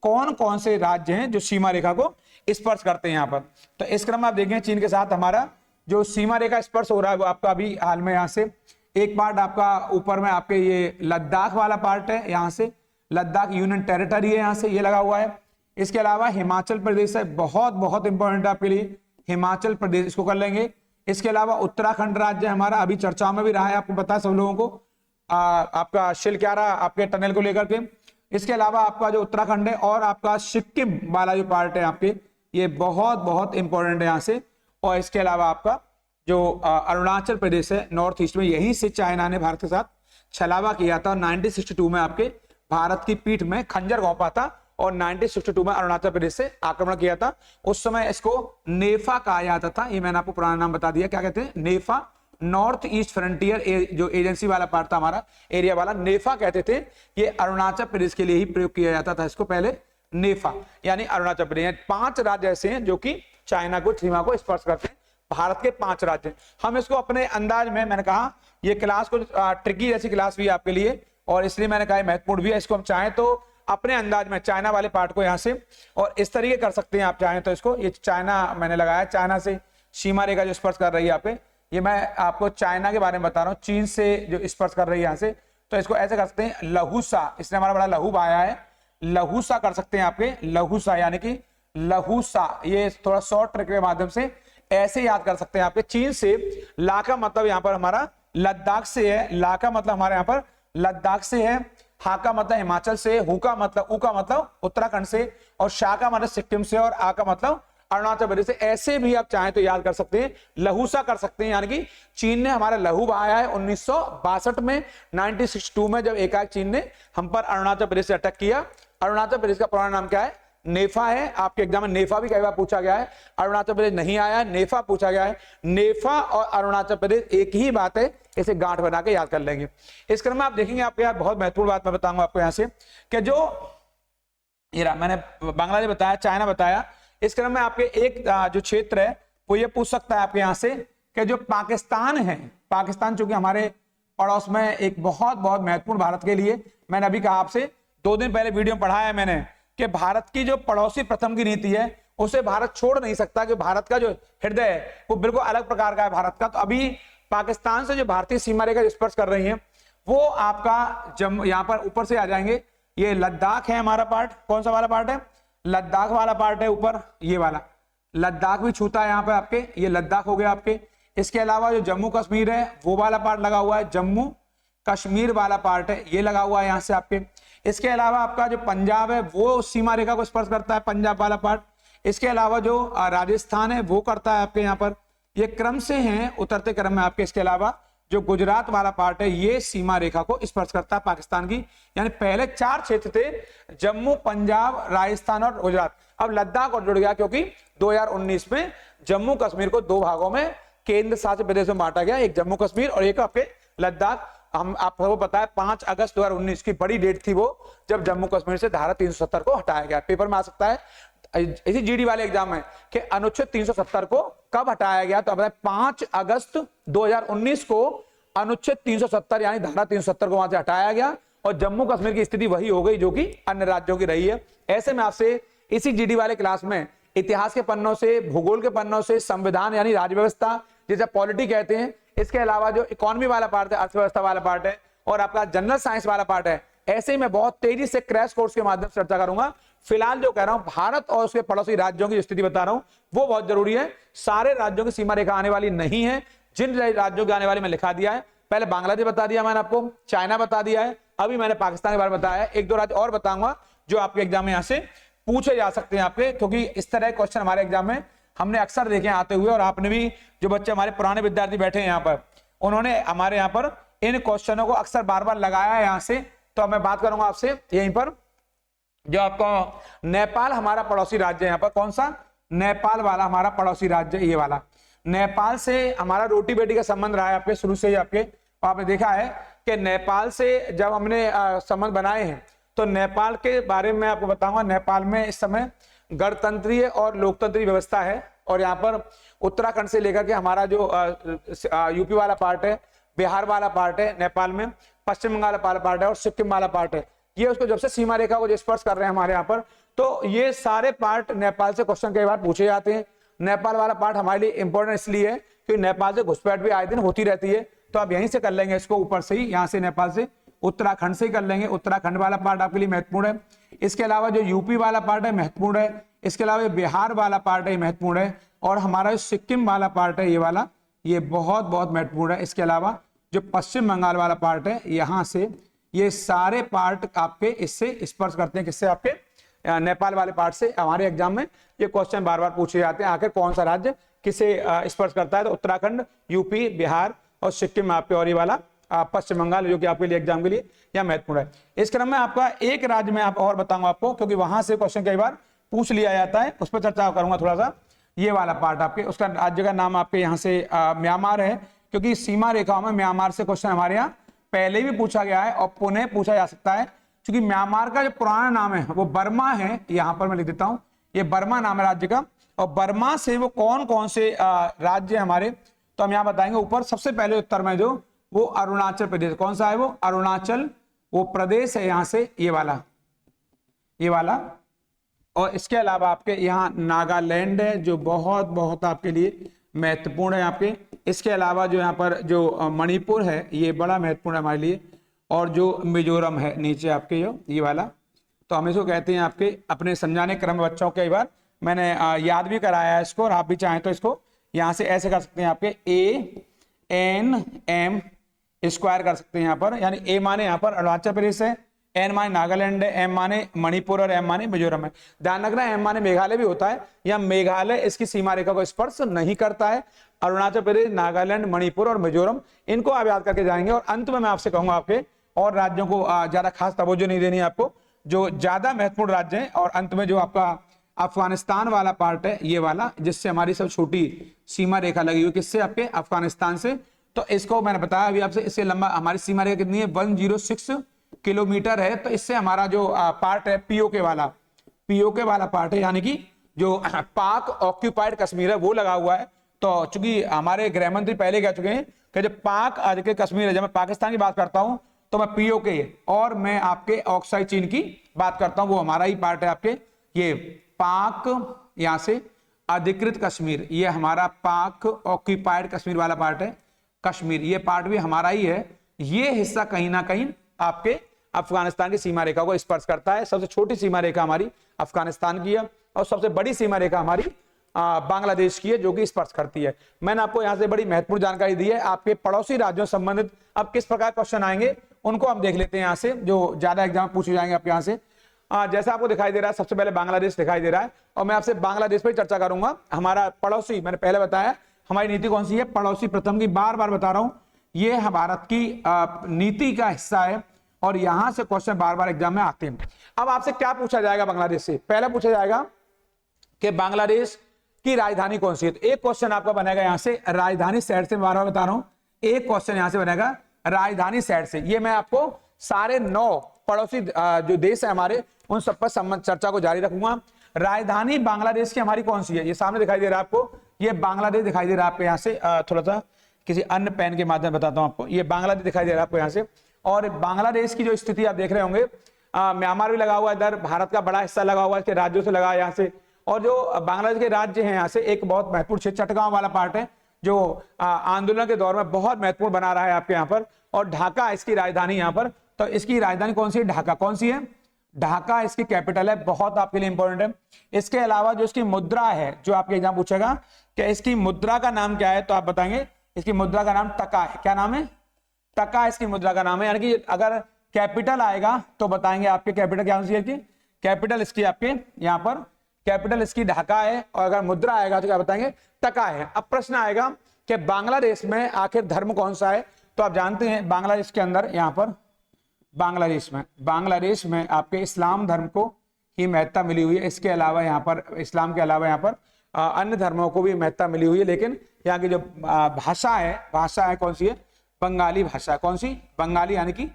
कौन कौन से राज्य हैं जो सीमा रेखा को स्पर्श करते हैं यहाँ पर। तो इस क्रम में आप देखें चीन के साथ हमारा जो सीमा रेखा स्पर्श हो रहा है वो आपका अभी हाल में यहाँ से एक पार्ट आपका ऊपर में आपके ये लद्दाख वाला पार्ट है, यहाँ से लद्दाख यूनियन टेरिटरी है, यहाँ से ये लगा हुआ है। इसके अलावा हिमाचल प्रदेश है, बहुत बहुत इंपॉर्टेंट है आपके लिए, हिमाचल प्रदेश इसको कर लेंगे। इसके अलावा उत्तराखंड राज्य हमारा अभी चर्चा में भी रहा है, आपको पता है सब लोगों को, आपका शिलक्यारा आपके टनल को लेकर के। इसके अलावा आपका जो उत्तराखंड है और आपका सिक्किम वाला जो पार्ट है आपके, ये बहुत बहुत इंपॉर्टेंट है यहाँ से। और इसके अलावा आपका जो अरुणाचल प्रदेश है नॉर्थ ईस्ट में, यहीं से चाइना ने भारत के साथ छलावा किया था। 1962 में आपके भारत की पीठ में खंजर घोंपा था और 1962 में अरुणाचल प्रदेश से आक्रमण किया था। उस समय इसको नेफा कहा जाता था, ये मैंने आपको पुराना नाम बता दिया, क्या कहते हैं, नेफा, नॉर्थ ईस्ट फ्रंटियर जो एजेंसी वाला पार्ट था हमारा, एरिया वाला, नेफा कहते थे। ये अरुणाचल प्रदेश के लिए ही प्रयोग किया जाता था इसको पहले, नेफा यानी अरुणाचल प्रदेश। 5 राज्य ऐसे हैं जो कि चाइना को सीमा को स्पर्श करते हैं, भारत के 5 राज्य। हम इसको अपने अंदाज में, मैंने कहा ये क्लास को ट्रिकी जैसी क्लास भी है आपके लिए, और इसलिए मैंने कहा महत्वपूर्ण भी है। इसको हम चाहें तो अपने अंदाज में चाइना वाले पार्ट को यहाँ से और इस तरीके कर सकते हैं, आप चाहें तो इसको, ये चाइना मैंने लगाया, चाइना से सीमा रेखा जो स्पर्श कर रही है यहाँ पे, ये मैं आपको चाइना के बारे में बता रहा हूँ, चीन से जो स्पर्श कर रही है यहाँ से, तो इसको ऐसे कर सकते हैं लहूसा, इसने हमारा बड़ा लहू आया है, लहूसा कर सकते हैं आपके, लहूसा यानी कि लहूसा, ये थोड़ा शॉर्ट ट्रिक के माध्यम से ऐसे याद कर सकते हैं आपके। चीन से ला का मतलब यहाँ पर हमारा लद्दाख से है, ला का मतलब हमारे यहाँ पर लद्दाख से है, हा का मतलब हिमाचल से, हु का मतलब, उ का मतलब उत्तराखंड से, और शाह का मतलब सिक्किम से, और आ का मतलब अरुणाचल प्रदेश से। ऐसे भी आप चाहें तो याद कर सकते हैं, लहूसा कर सकते हैं, यानी कि चीन ने हमारा लहू बहाया है 1962 में, 1962 में जब एकाएक चीन ने हम पर अरुणाचल प्रदेश से अटैक किया। अरुणाचल प्रदेश का पुराना नाम क्या है, नेफा है। आपके एग्जाम में नेफा भी कई बार पूछा गया है, अरुणाचल प्रदेश नहीं आया है, नेफा पूछा गया है। नेफा और अरुणाचल प्रदेश एक ही बात है, इसे गांठ बना के याद कर लेंगे। इस क्रम में आप देखेंगे आपके यहाँ बहुत महत्वपूर्ण बात मैं बताऊंगा आपको यहाँ से, कि जो ये मैंने बांग्लादेश बताया, चाइना बताया, इस क्रम में आपके एक जो क्षेत्र है वो ये पूछ सकता है आपके यहाँ से कि जो पाकिस्तान है, पाकिस्तान चूंकि हमारे पड़ोस में एक बहुत बहुत महत्वपूर्ण भारत के लिए, मैंने अभी कहा आपसे 2 दिन पहले वीडियो में पढ़ाया मैंने कि भारत की जो पड़ोसी प्रथम की नीति है उसे भारत छोड़ नहीं सकता, कि भारत का जो हृदय है वो बिल्कुल अलग प्रकार का है भारत का। तो अभी पाकिस्तान से जो भारतीय सीमा रेखा स्पर्श कर रही है वो आपका जम्मू, यहाँ पर ऊपर से आ जाएंगे, ये लद्दाख है हमारा पार्ट, कौन सा वाला पार्ट है, लद्दाख वाला पार्ट है ऊपर, ये वाला लद्दाख भी छूता है यहाँ पे आपके, ये लद्दाख हो गया आपके। इसके अलावा जो जम्मू कश्मीर है वो वाला पार्ट लगा हुआ है, जम्मू कश्मीर वाला पार्ट है, ये लगा हुआ है यहाँ से आपके। इसके अलावा आपका जो पंजाब है वो सीमा रेखा को स्पर्श करता है, पंजाब वाला पार्ट। इसके अलावा जो राजस्थान है वो करता है आपके यहाँ पर, ये क्रम से हैं उतरते क्रम में आपके। इसके अलावा जो गुजरात वाला पार्ट है ये सीमा रेखा को स्पर्श करता है पाकिस्तान की, यानी पहले 4 क्षेत्र थे, जम्मू, पंजाब, राजस्थान और गुजरात। अब लद्दाख और जुड़ गया क्योंकि 2019 में जम्मू कश्मीर को 2 भागों में केंद्र शासित प्रदेश में बांटा गया, एक जम्मू कश्मीर और एक आपके लद्दाख। हम आपको पता है 5 अगस्त 2019 की बड़ी डेट थी वो, जब जम्मू कश्मीर से धारा 370 को हटाया गया। पेपर में आ सकता है इसी जीडी वाले एग्जाम में कि अनुच्छेद 370 को कब हटाया गया, तो 5 अगस्त 2019 को अनुच्छेद 370 यानी धारा 370 को वहां से हटाया गया और जम्मू कश्मीर की स्थिति वही हो गई जो कि अन्य राज्यों की रही है। ऐसे में आपसे इसी जीडी वाले क्लास में इतिहास के पन्नों से, भूगोल के पन्नों से, संविधान यानी राजव्यवस्था जिसे पॉलिटी कहते हैं, इसके अलावा जो इकोनॉमी वाला पार्ट है, अर्थव्यवस्था वाला पार्ट है, और आपका जनरल साइंस वाला पार्ट है, ऐसे ही मैं बहुत तेजी से क्रैश कोर्स के माध्यम से चर्चा करूंगा। फिलहाल जो कह रहा हूं भारत और उसके पड़ोसी राज्यों की स्थिति बता रहा हूं वो बहुत जरूरी है। सारे राज्यों की सीमा रेखा आने वाली नहीं है, जिन राज्यों की आने वाली मैं लिखा दिया है। पहले बांग्लादेश बता दिया मैंने आपको, चाइना बता दिया है, अभी मैंने पाकिस्तान के बारे में बताया है, 1-2 राज्य और बताऊंगा जो आपके एग्जाम में यहां से पूछे जा सकते हैं आपके, क्योंकि इस तरह के क्वेश्चन हमारे एग्जाम में हमने अक्सर देखे आते हुए, और आपने भी, जो बच्चे हमारे पुराने विद्यार्थी बैठे हैं यहाँ पर, उन्होंने हमारे यहाँ पर इन क्वेश्चनों को अक्सर बार बार लगाया है यहाँ से। तो मैं बात करूंगा आपसे यहीं पर, जो आपका नेपाल हमारा पड़ोसी राज्य है, यहाँ पर कौन सा, नेपाल वाला हमारा पड़ोसी राज्य, ये वाला। नेपाल से हमारा रोटी बेटी का संबंध रहा है आपके शुरू से ही। आपने देखा है कि नेपाल से जब हमने संबंध बनाए हैं, तो नेपाल के बारे में आपको बताऊंगा। नेपाल में इस समय गणतंत्रीय और लोकतंत्रीय व्यवस्था है, और यहाँ पर उत्तराखंड से लेकर के हमारा जो यूपी वाला पार्ट है, बिहार वाला पार्ट है नेपाल में, पश्चिम बंगाल वाला पार्ट है और सिक्किम वाला पार्ट है, ये उसको जब से सीमा रेखा को जो स्पर्श कर रहे हैं हमारे यहाँ पर, तो ये सारे पार्ट नेपाल से क्वेश्चन कई बार पूछे जाते हैं। नेपाल वाला पार्ट हमारे लिए इंपॉर्टेंट इसलिए है क्योंकि नेपाल से घुसपैठ भी आए दिन होती रहती है। तो आप यहीं से कर लेंगे इसको, ऊपर से ही, यहाँ से नेपाल से, उत्तराखंड से ही कर लेंगे। उत्तराखंड वाला पार्ट आपके लिए महत्वपूर्ण है। इसके अलावा जो यूपी वाला पार्ट है महत्वपूर्ण है। इसके अलावा बिहार वाला पार्ट है महत्वपूर्ण है, और हमारा जो सिक्किम वाला पार्ट है ये वाला, ये बहुत बहुत महत्वपूर्ण है। इसके अलावा जो पश्चिम बंगाल वाला पार्ट है, यहाँ से ये सारे पार्ट आपके इससे स्पर्श करते हैं, किससे, आपके नेपाल वाले पार्ट से। हमारे एग्जाम में ये क्वेश्चन बार बार पूछे जाते हैं, आखिर कौन सा राज्य किसे स्पर्श करता है, तो उत्तराखंड, यूपी, बिहार और सिक्किम आपके, और ये वाला पश्चिम बंगाल, जो कि आपके लिए एग्जाम के लिए यह महत्वपूर्ण है। इस क्रम में आपका एक राज्य में आप और बताऊंगा आपको, क्योंकि वहां से क्वेश्चन कई बार पूछ लिया जाता है, उस पर चर्चा करूंगा थोड़ा सा। ये वाला पार्ट आपके, उसका राज्य का नाम आपके यहाँ से म्यांमार है, क्योंकि सीमा रेखाओं में म्यांमार से क्वेश्चन हमारे यहाँ पहले भी पूछा गया है और पुनः पूछा जा सकता है, क्योंकि म्यांमार का जो पुराना नाम है वो बर्मा है। यहाँ पर मैं लिख देता हूं, ये बर्मा नाम है राज्य का, और बर्मा से वो कौन कौन से राज्य हमारे, तो हम यहाँ बताएंगे। ऊपर सबसे पहले उत्तर में जो वो अरुणाचल प्रदेश, कौन सा है वो, अरुणाचल वो प्रदेश है यहाँ से, ये वाला, ये वाला। और इसके अलावा आपके यहाँ नागालैंड है, जो बहुत बहुत आपके लिए महत्वपूर्ण है आपके। इसके अलावा जो यहाँ पर जो मणिपुर है, ये बड़ा महत्वपूर्ण है हमारे लिए, और जो मिजोरम है नीचे आपके, जो ये वाला। तो हम इसको कहते हैं आपके, अपने समझाने क्रम में बच्चों कई बार मैंने याद भी कराया है इसको, और आप भी चाहें तो इसको यहाँ से ऐसे कर सकते हैं आपके, ANM स्क्वायर कर सकते हैं यहाँ पर, यानी A माने यहाँ पर अरुणाचल प्रदेश है, N माने नागालैंड है, M माने मणिपुर और M माने मिजोरम है। ध्यान रखना M माने मेघालय भी होता है, या मेघालय इसकी सीमा रेखा को स्पर्श नहीं करता है। अरुणाचल प्रदेश, नागालैंड, मणिपुर और मिजोरम, इनको आप याद करके जाएंगे। और अंत में मैं आपसे कहूंगा आपके और राज्यों को ज्यादा खास तवज्जो नहीं देनी आपको, जो ज्यादा महत्वपूर्ण राज्य है। और अंत में जो आपका अफगानिस्तान वाला पार्ट है, ये वाला, जिससे हमारी सब छोटी सीमा रेखा लगी हुई, किससे, आपके अफगानिस्तान से। तो इसको मैंने बताया अभी आपसे, इससे लंबा हमारी सीमा रेखा कितनी है, 106 किलोमीटर है। तो इससे हमारा जो पार्ट है पीओके वाला पार्ट है, यानी कि जो पाक ऑक्यूपाइड कश्मीर है वो लगा हुआ है। तो चूंकि हमारे गृह मंत्री पहले कह चुके हैं कि जो पाक आज के कश्मीर है, जब मैं पाकिस्तान की बात करता हूं तो मैं पीओके, और मैं आपके ऑक्साई चीन की बात करता हूं, वो हमारा ही पार्ट है आपके। ये पाक यहां से अधिकृत कश्मीर, ये हमारा पाक ऑक्यूपाइड कश्मीर वाला पार्ट है। कश्मीर ये पार्ट भी हमारा ही है। ये हिस्सा कहीं ना कहीं आपके अफगानिस्तान की सीमा रेखा को स्पर्श करता है। सबसे छोटी सीमा रेखा हमारी अफगानिस्तान की है, और सबसे बड़ी सीमा रेखा हमारी बांग्लादेश की है, जो कि स्पर्श करती है। मैंने आपको यहां से बड़ी महत्वपूर्ण जानकारी दी है। आपके पड़ोसी राज्यों से संबंधित अब किस प्रकार क्वेश्चन आएंगे उनको हम देख लेते हैं यहां से, जो ज्यादा एग्जाम पूछे जाएंगे आपके यहां से। जैसा आपको दिखाई दे रहा है, सबसे पहले बांग्लादेश दिखाई दे रहा है, और मैं आपसे बांग्लादेश पर चर्चा करूंगा। हमारा पड़ोसी, मैंने पहले बताया हमारी नीति कौन सी है, पड़ोसी प्रथम की, बार बार बता रहा हूं, ये भारत की नीति का हिस्सा है, और यहां से क्वेश्चन बार बार एग्जाम में आते हैं। अब आपसे क्या पूछा जाएगा बांग्लादेश से, पहला पूछा जाएगा कि बांग्लादेश की राजधानी कौन सी है। तो एक क्वेश्चन आपका बनेगा यहां से राजधानी शहर से, बार बार बता रहा हूं, एक क्वेश्चन यहां से बनेगा राजधानी शहर से। ये मैं आपको सारे 9 पड़ोसी जो देश है हमारे, उन सब पर चर्चा को जारी रखूंगा। राजधानी बांग्लादेश की हमारी कौन सी है, ये सामने दिखाई दे रहा है आपको, ये बांग्लादेश दिखाई दे रहा है आपको यहाँ से। थोड़ा सा किसी अन्य पेन के माध्यम बताता हूं आपको, ये बांग्लादेश दिखाई दे रहा है आपको यहाँ से। और बांग्लादेश की जो स्थिति आप देख रहे होंगे, म्यांमार भी लगा हुआ है इधर, भारत का बड़ा हिस्सा लगा हुआ है, इसके राज्यों से लगा है यहाँ से। और जो बांग्लादेश के राज्य हैं यहाँ से, एक बहुत महत्वपूर्ण क्षेत्र चटगांव वाला पार्ट है, जो आंदोलन के दौर में बहुत महत्वपूर्ण बना रहा है आपके यहाँ पर। और ढाका इसकी राजधानी यहाँ पर। तो इसकी राजधानी कौन सी है, ढाका। कौन सी है, ढाका इसकी कैपिटल है, बहुत आपके लिए इंपॉर्टेंट है। इसके अलावा जो इसकी मुद्रा है, जो आपके एग्जाम पूछेगा कि इसकी मुद्रा का नाम क्या है, तो आप बताएंगे इसकी मुद्रा का नाम टका है। क्या नाम है, टका इसकी मुद्रा का नाम है। यानी कि अगर कैपिटल आएगा तो बताएंगे आपके कैपिटल क्या होनी चाहिए, कैपिटल इसकी आपके यहाँ पर कैपिटल इसकी ढाका है, और अगर मुद्रा आएगा तो क्या बताएंगे, टका है। अब प्रश्न आएगा कि बांग्लादेश में आखिर धर्म कौन सा है। तो आप जानते हैं बांग्लादेश के अंदर यहाँ पर बांग्लादेश में आपके इस्लाम धर्म को ही महत्ता मिली हुई है। इसके अलावा यहाँ पर इस्लाम के अलावा यहाँ पर अन्य धर्मों को भी महत्ता मिली हुई है। लेकिन यहाँ की जो भाषा है कौन सी है, बंगाली भाषा। कौन सी, बंगाली, यानी कि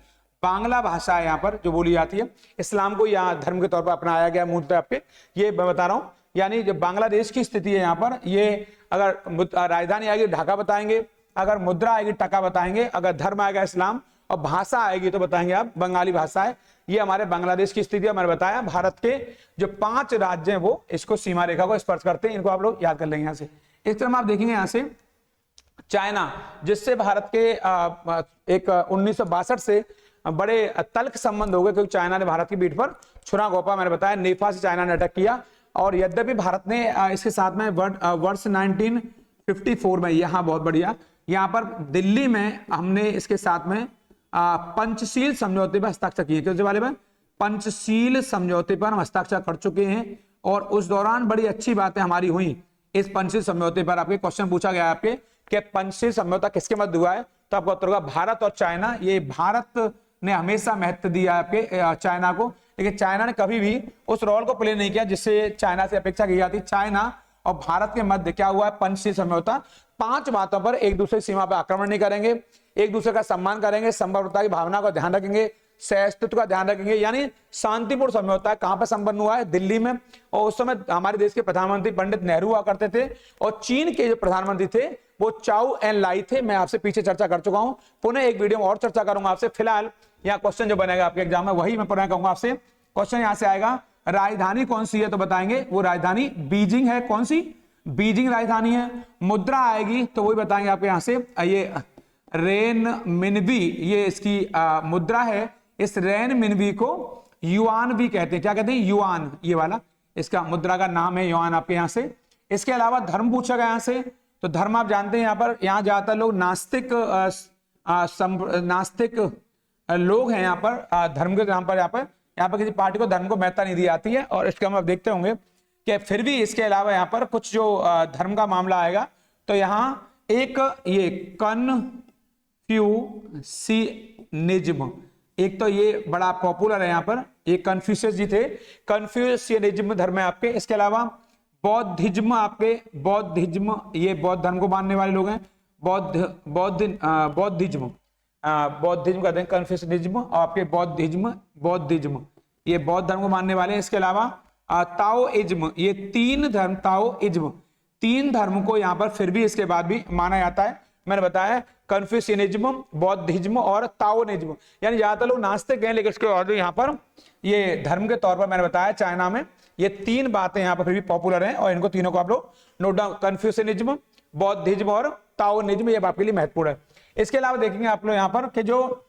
बांग्ला भाषा है यहाँ पर जो बोली जाती है। इस्लाम को यहाँ धर्म के तौर पर अपनाया गया मूलतः आपके, ये मैं बता रहा हूँ। यानी जो बांग्लादेश की स्थिति है यहाँ पर, ये अगर राजधानी आएगी ढाका बताएंगे, अगर मुद्रा आएगी टका बताएंगे, अगर धर्म आएगा इस्लाम, और भाषा आएगी तो बताएंगे आप बंगाली भाषा है। ये हमारे बांग्लादेश की स्थिति है। मैंने बताया भारत के जो 5 राज्य हैं वो इसको सीमा रेखा को स्पर्श करते हैं, इनको आप लोग याद कर लेंगे। यहाँ से इस तरह आप देखेंगे यहाँ से चाइना, जिससे भारत के एक 1962 से बड़े तल्ख संबंध हो गए, क्योंकि चाइना ने भारत की पीठ पर छुरा घोंपा। मैंने बताया नेफा से चाइना ने अटैक किया, और यद्यपि भारत ने इसके साथ में वर्ष 1954 में, यहाँ बहुत बढ़िया, यहाँ पर दिल्ली में हमने इसके साथ में पंचशील समझौते पर हस्ताक्षर किए। किस वाले में, पंचशील समझौते पर हम हस्ताक्षर कर चुके हैं, और उस दौरान बड़ी अच्छी बातें हमारी हुई। इस पंचशील समझौते पर आपके क्वेश्चन पूछा गया आपके कि पंचशील समझौता किसके मध्य हुआ है, तो आपको उत्तर होगा भारत और चाइना। ये भारत ने हमेशा महत्व दिया आपके चाइना को, लेकिन चाइना ने कभी भी उस रोल को प्ले नहीं किया जिससे चाइना से अपेक्षा की जाती। चाइना और भारत के मध्य क्या हुआ है, पंचशील समझौता। 5 बातों पर, एक दूसरे की सीमा पर आक्रमण नहीं करेंगे, एक दूसरे का सम्मान करेंगे, संप्रभुता की भावना का ध्यान रखेंगे, सहअस्तित्व का ध्यान रखेंगे, यानी शांतिपूर्ण समझौता है। कहां पर संपन्न हुआ है, दिल्ली में। और उस समय हमारे देश के प्रधानमंत्री पंडित नेहरू हुआ करते थे, और चीन के जो प्रधानमंत्री थे वो चाउ एन लाई थे। मैं आपसे पीछे चर्चा कर चुका हूं, पुनः एक वीडियो में और चर्चा करूंगा आपसे। फिलहाल यहाँ क्वेश्चन जो बनेगा आपके एग्जाम में वही मैं पुनः कहूंगा आपसे। क्वेश्चन यहां से आएगा, राजधानी कौन सी है, तो बताएंगे वो राजधानी बीजिंग है। कौन सी, बीजिंग राजधानी है। मुद्रा आएगी तो वही बताएंगे आपके यहां से, ये रेन मिनबी, ये इसकी मुद्रा है। इस रेन मिनबी को युआन भी कहते हैं। क्या कहते हैं, युआन, ये वाला इसका मुद्रा का नाम है युआन आपके यहां से। इसके अलावा धर्म पूछा गया यहां से, तो धर्म आप जानते हैं यहाँ पर, यहाँ ज्यादातर लोग नास्तिक लोग हैं यहाँ पर। धर्म के नाम पर यहाँ पर किसी पार्टी को धर्म को महत्ता नहीं दी जाती है। और इसका हम आप देखते होंगे कि फिर भी इसके अलावा यहाँ पर कुछ जो धर्म का मामला आएगा, तो यहाँ एक ये कन्फ्यूशियनिज्म, एक तो ये बड़ा पॉपुलर है यहाँ पर, ये कन्फ्यूशियस जी थे, कन्फ्यूशियनिज्म धर्म है आपके। इसके अलावा बौद्धिज्म, आपके बौद्धिज्म, ये बौद्ध धर्म को मानने वाले लोग हैं। बौद्धिज्म कहते हैं कन्फ्यूशियनिज्म, और आपके बौद्धिज्म ये बौद्ध धर्म को मानने वाले हैं। इसके अलावा ताओइज्म, ये 3 धर्म, ताओइज्म 3 धर्म को यहाँ पर फिर भी इसके बाद भी माना जाता है। मैंने बताया कन्फ्यूशियनिज्म, बौद्धिज्म और ताओइज्म, यानी ज्यादातर लोग नास्तिक हैं, लेकिन इसके बाद भी यहाँ पर ये धर्म के तौर पर मैंने बताया चाइना में ये 3 बातें यहाँ पर फिर भी पॉपुलर हैं, और इनको तीनों को आप लोग नोट डाउन, कन्फ्यूशियनिज्म, बौद्धिज्म और ताओइज्म, ये आपके लिए महत्वपूर्ण है। इसके अलावा देखेंगे आप लोग यहाँ पर कि जो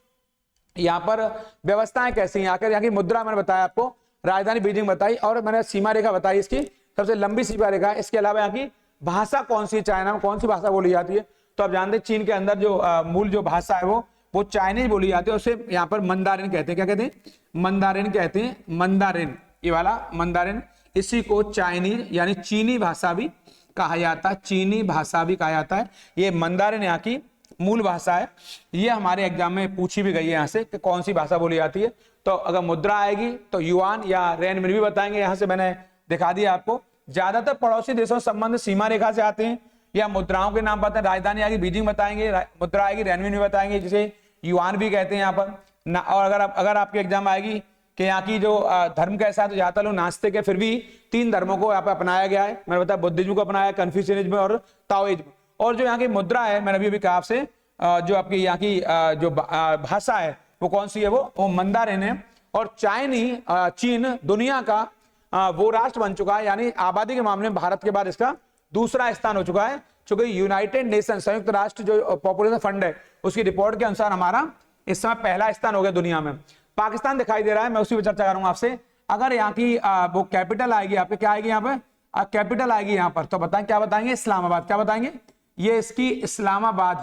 यहाँ पर व्यवस्थाएं कैसी हैं। आकर यहाँ की मुद्रा मैंने बताया आपको, राजधानी बीजिंग बताई, और मैंने सीमा रेखा बताई, इसकी सबसे लंबी सीमा रेखा है। इसके अलावा यहाँ की भाषा कौन सी, चाइना में कौन सी भाषा बोली जाती है, तो आप जानते हैं चीन के अंदर जो मूल जो भाषा है वो चाइनीज बोली जाती है, उसे यहाँ पर मंदारिन कहते हैं। क्या कहते हैं, मंदारिन कहते हैं, मंदारिन, ये वाला मंदारिन। इसी को चाइनीज यानी चीनी भाषा भी कहा जाता है, चीनी भाषा भी कहा जाता है। ये मंदारिन यहाँ की मूल भाषा है। ये हमारे एग्जाम में पूछी भी गई है यहाँ से कि कौन सी भाषा बोली जाती है। तो अगर मुद्रा आएगी तो युआन या रेन मिनबी बताएंगे, यहाँ से मैंने दिखा दिया आपको। ज्यादातर पड़ोसी देशों से संबंध सीमा रेखा से आते हैं, या मुद्राओं के नाम बताते हैं। राजधानी आएगी बीजिंग बताएंगे, मुद्रा आएगी रेन मिनबी बताएंगे, जिसे युआन भी कहते हैं यहाँ पर। और अगर आपके एग्जाम आएगी कि यहाँ की जो धर्म कैसा है, तो ज्यादातर लोग नास्तिक है, फिर भी 3 धर्मों को यहाँ पे अपनाया गया है। मैंने बताया बुद्धिज्म को अपनाया, कन्फ्यूशियनिज्म और ताओइज्म। और जो यहाँ की मुद्रा है, मैंने अभी कहा आपसे, जो आपकी यहाँ की जो भाषा है वो कौन सी है, वो मंदारिन है। और चीन दुनिया का वो राष्ट्र बन चुका है, यानी आबादी के मामले में भारत के बाद इसका दूसरा स्थान हो चुका है। चूंकि यूनाइटेड नेशन, संयुक्त राष्ट्र जो पॉपुलेशन फंड है, उसकी रिपोर्ट के अनुसार हमारा इस समय पहला स्थान हो गया दुनिया में। पाकिस्तान दिखाई दे रहा है, मैं उसी पर चर्चा करूंगा आपसे। अगर यहाँ की वो कैपिटल आएगी आपके, क्या आएगी यहाँ पे, कैपिटल आएगी यहाँ पर, तो बताएं क्या बताएंगे, इस्लामाबाद। क्या बताएंगे, ये इसकी इस्लामाबाद,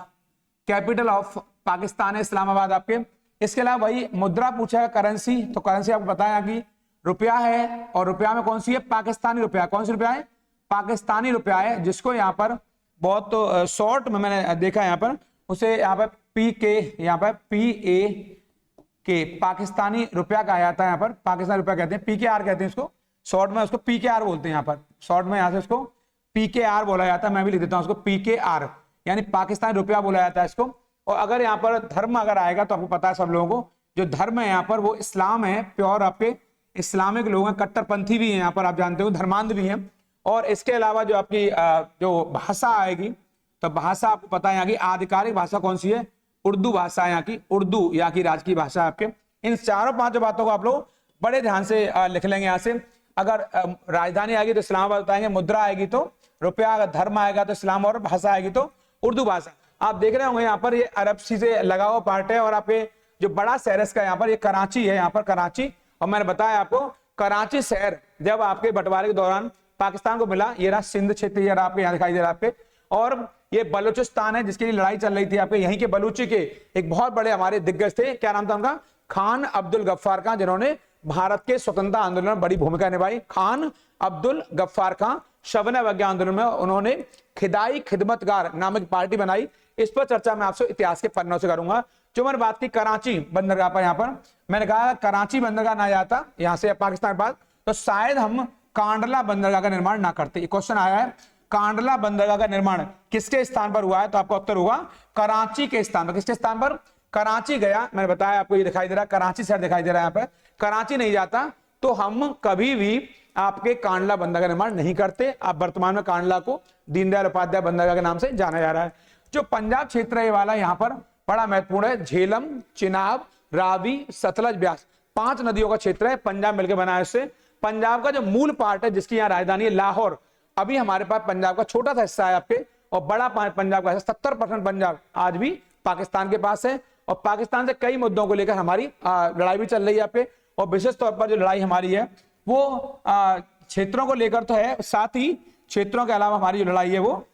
कैपिटल ऑफ पाकिस्तान है इस्लामाबाद आपके। इसके अलावा वही मुद्रा पूछा है, करेंसी, तो करेंसी आपको बताया कि रुपया है, और रुपया में कौन सी है, पाकिस्तानी रुपया। कौन सी रुपया है, पाकिस्तानी रुपया है, जिसको यहाँ पर बहुत शॉर्ट में मैंने देखा यहाँ पर, उसे यहाँ पर PK, यहाँ पर PAK पाकिस्तानी रुपया कहा जाता है। यहाँ पर पाकिस्तानी रुपया कहते हैं, PKR कहते हैं इसको, शॉर्ट में उसको PKR बोलते हैं। यहाँ पर शॉर्ट में यहाँ से इसको PKR बोला जाता है, मैं भी लिख देता हूँ उसको PKR, यानी पाकिस्तानी रुपया बोला जाता है इसको। और अगर यहाँ पर धर्म अगर आएगा तो आपको पता है सब लोगों को, जो धर्म है यहाँ पर वो इस्लाम है, प्योर आपके इस्लामिक लोग हैं, कट्टरपंथी भी हैं यहाँ पर, आप जानते हो धर्मांध भी हैं। और इसके अलावा जो आपकी जो भाषा आएगी, तो भाषा आपको पता है यहाँ की आधिकारिक भाषा कौन सी है, उर्दू भाषा है यहाँ की, उर्दू यहाँ की राजकीय भाषा है आपके। इन चारों पांचों बातों को आप लोग बड़े ध्यान से लिख लेंगे यहाँ से। अगर राजधानी आएगी तो इस्लामाबाद बताएंगे, मुद्रा आएगी तो रुपया, अगर धर्म आएगा तो इस्लाम, और भाषा आएगी तो उर्दू भाषा। आप देख रहे होंगे यहाँ पर ये अरब सी से लगा हुआ पार्ट है, और आपके जो बड़ा शहर इसका यहाँ पर ये कराची है, यहाँ पर कराची। और मैंने बताया आपको कराची शहर जब आपके बंटवारे के दौरान पाकिस्तान को मिला, ये रहा सिंध क्षेत्र, ये रहा आपके यहाँ दिखाई दे रहा है आपके, और ये बलूचिस्तान है जिसके लिए लड़ाई चल रही थी आपके। यहीं के बलूची के एक बहुत बड़े हमारे दिग्गज थे, क्या नाम था उनका, खान अब्दुल गफ्फार खां, जिन्होंने भारत के स्वतंत्रता आंदोलन में बड़ी भूमिका निभाई। खान अब्दुल गफ्फार खां शबन अवज्ञा आंदोलन में उन्होंने खिदाई खिदमतगार नामक पार्टी बनाई। इस पर चर्चा मैं आपसे इतिहास के पन्नों से करूंगा। जो मैंने बात की कराची बंदरगाह पर, यहाँ पर मैंने कहा कराची बंदरगाह ना जाता यहाँ से पाकिस्तान के पास, तो शायद हम कांडला बंदरगाह का निर्माण ना करते। ये क्वेश्चन आया है, कांडला बंदरगाह का निर्माण किसके स्थान पर हुआ है, तो आपका उत्तर होगा कराची के स्थान पर। किसके स्थान पर, कराची गया, मैंने बताया आपको, ये दिखाई दे रहा है कराची शहर दिखाई दे रहा है यहाँ पर। कराची नहीं जाता तो हम कभी भी आपके कांडला बंदरगाह का निर्माण नहीं करते। आप वर्तमान में कांडला को दीनदयाल उपाध्याय बंदरगाह के नाम से जाना जा रहा है। जो पंजाब क्षेत्र है वाला यहाँ पर बड़ा महत्वपूर्ण है, झेलम, चिनाब, रावी, सतलज, ब्यास, 5 नदियों का क्षेत्र है, पंजाब मिलकर बना है इससे। पंजाब का जो मूल पार्ट है जिसकी यहाँ राजधानी है लाहौर, अभी हमारे पास पंजाब का छोटा सा हिस्सा है आपके, और बड़ा पंजाब का हिस्सा 70% पंजाब आज भी पाकिस्तान के पास है। और पाकिस्तान से कई मुद्दों को लेकर हमारी लड़ाई भी चल रही है यहाँ पे, और विशेष तौर पर जो लड़ाई हमारी है वो क्षेत्रों को लेकर तो है, साथ ही क्षेत्रों के अलावा हमारी जो लड़ाई है वो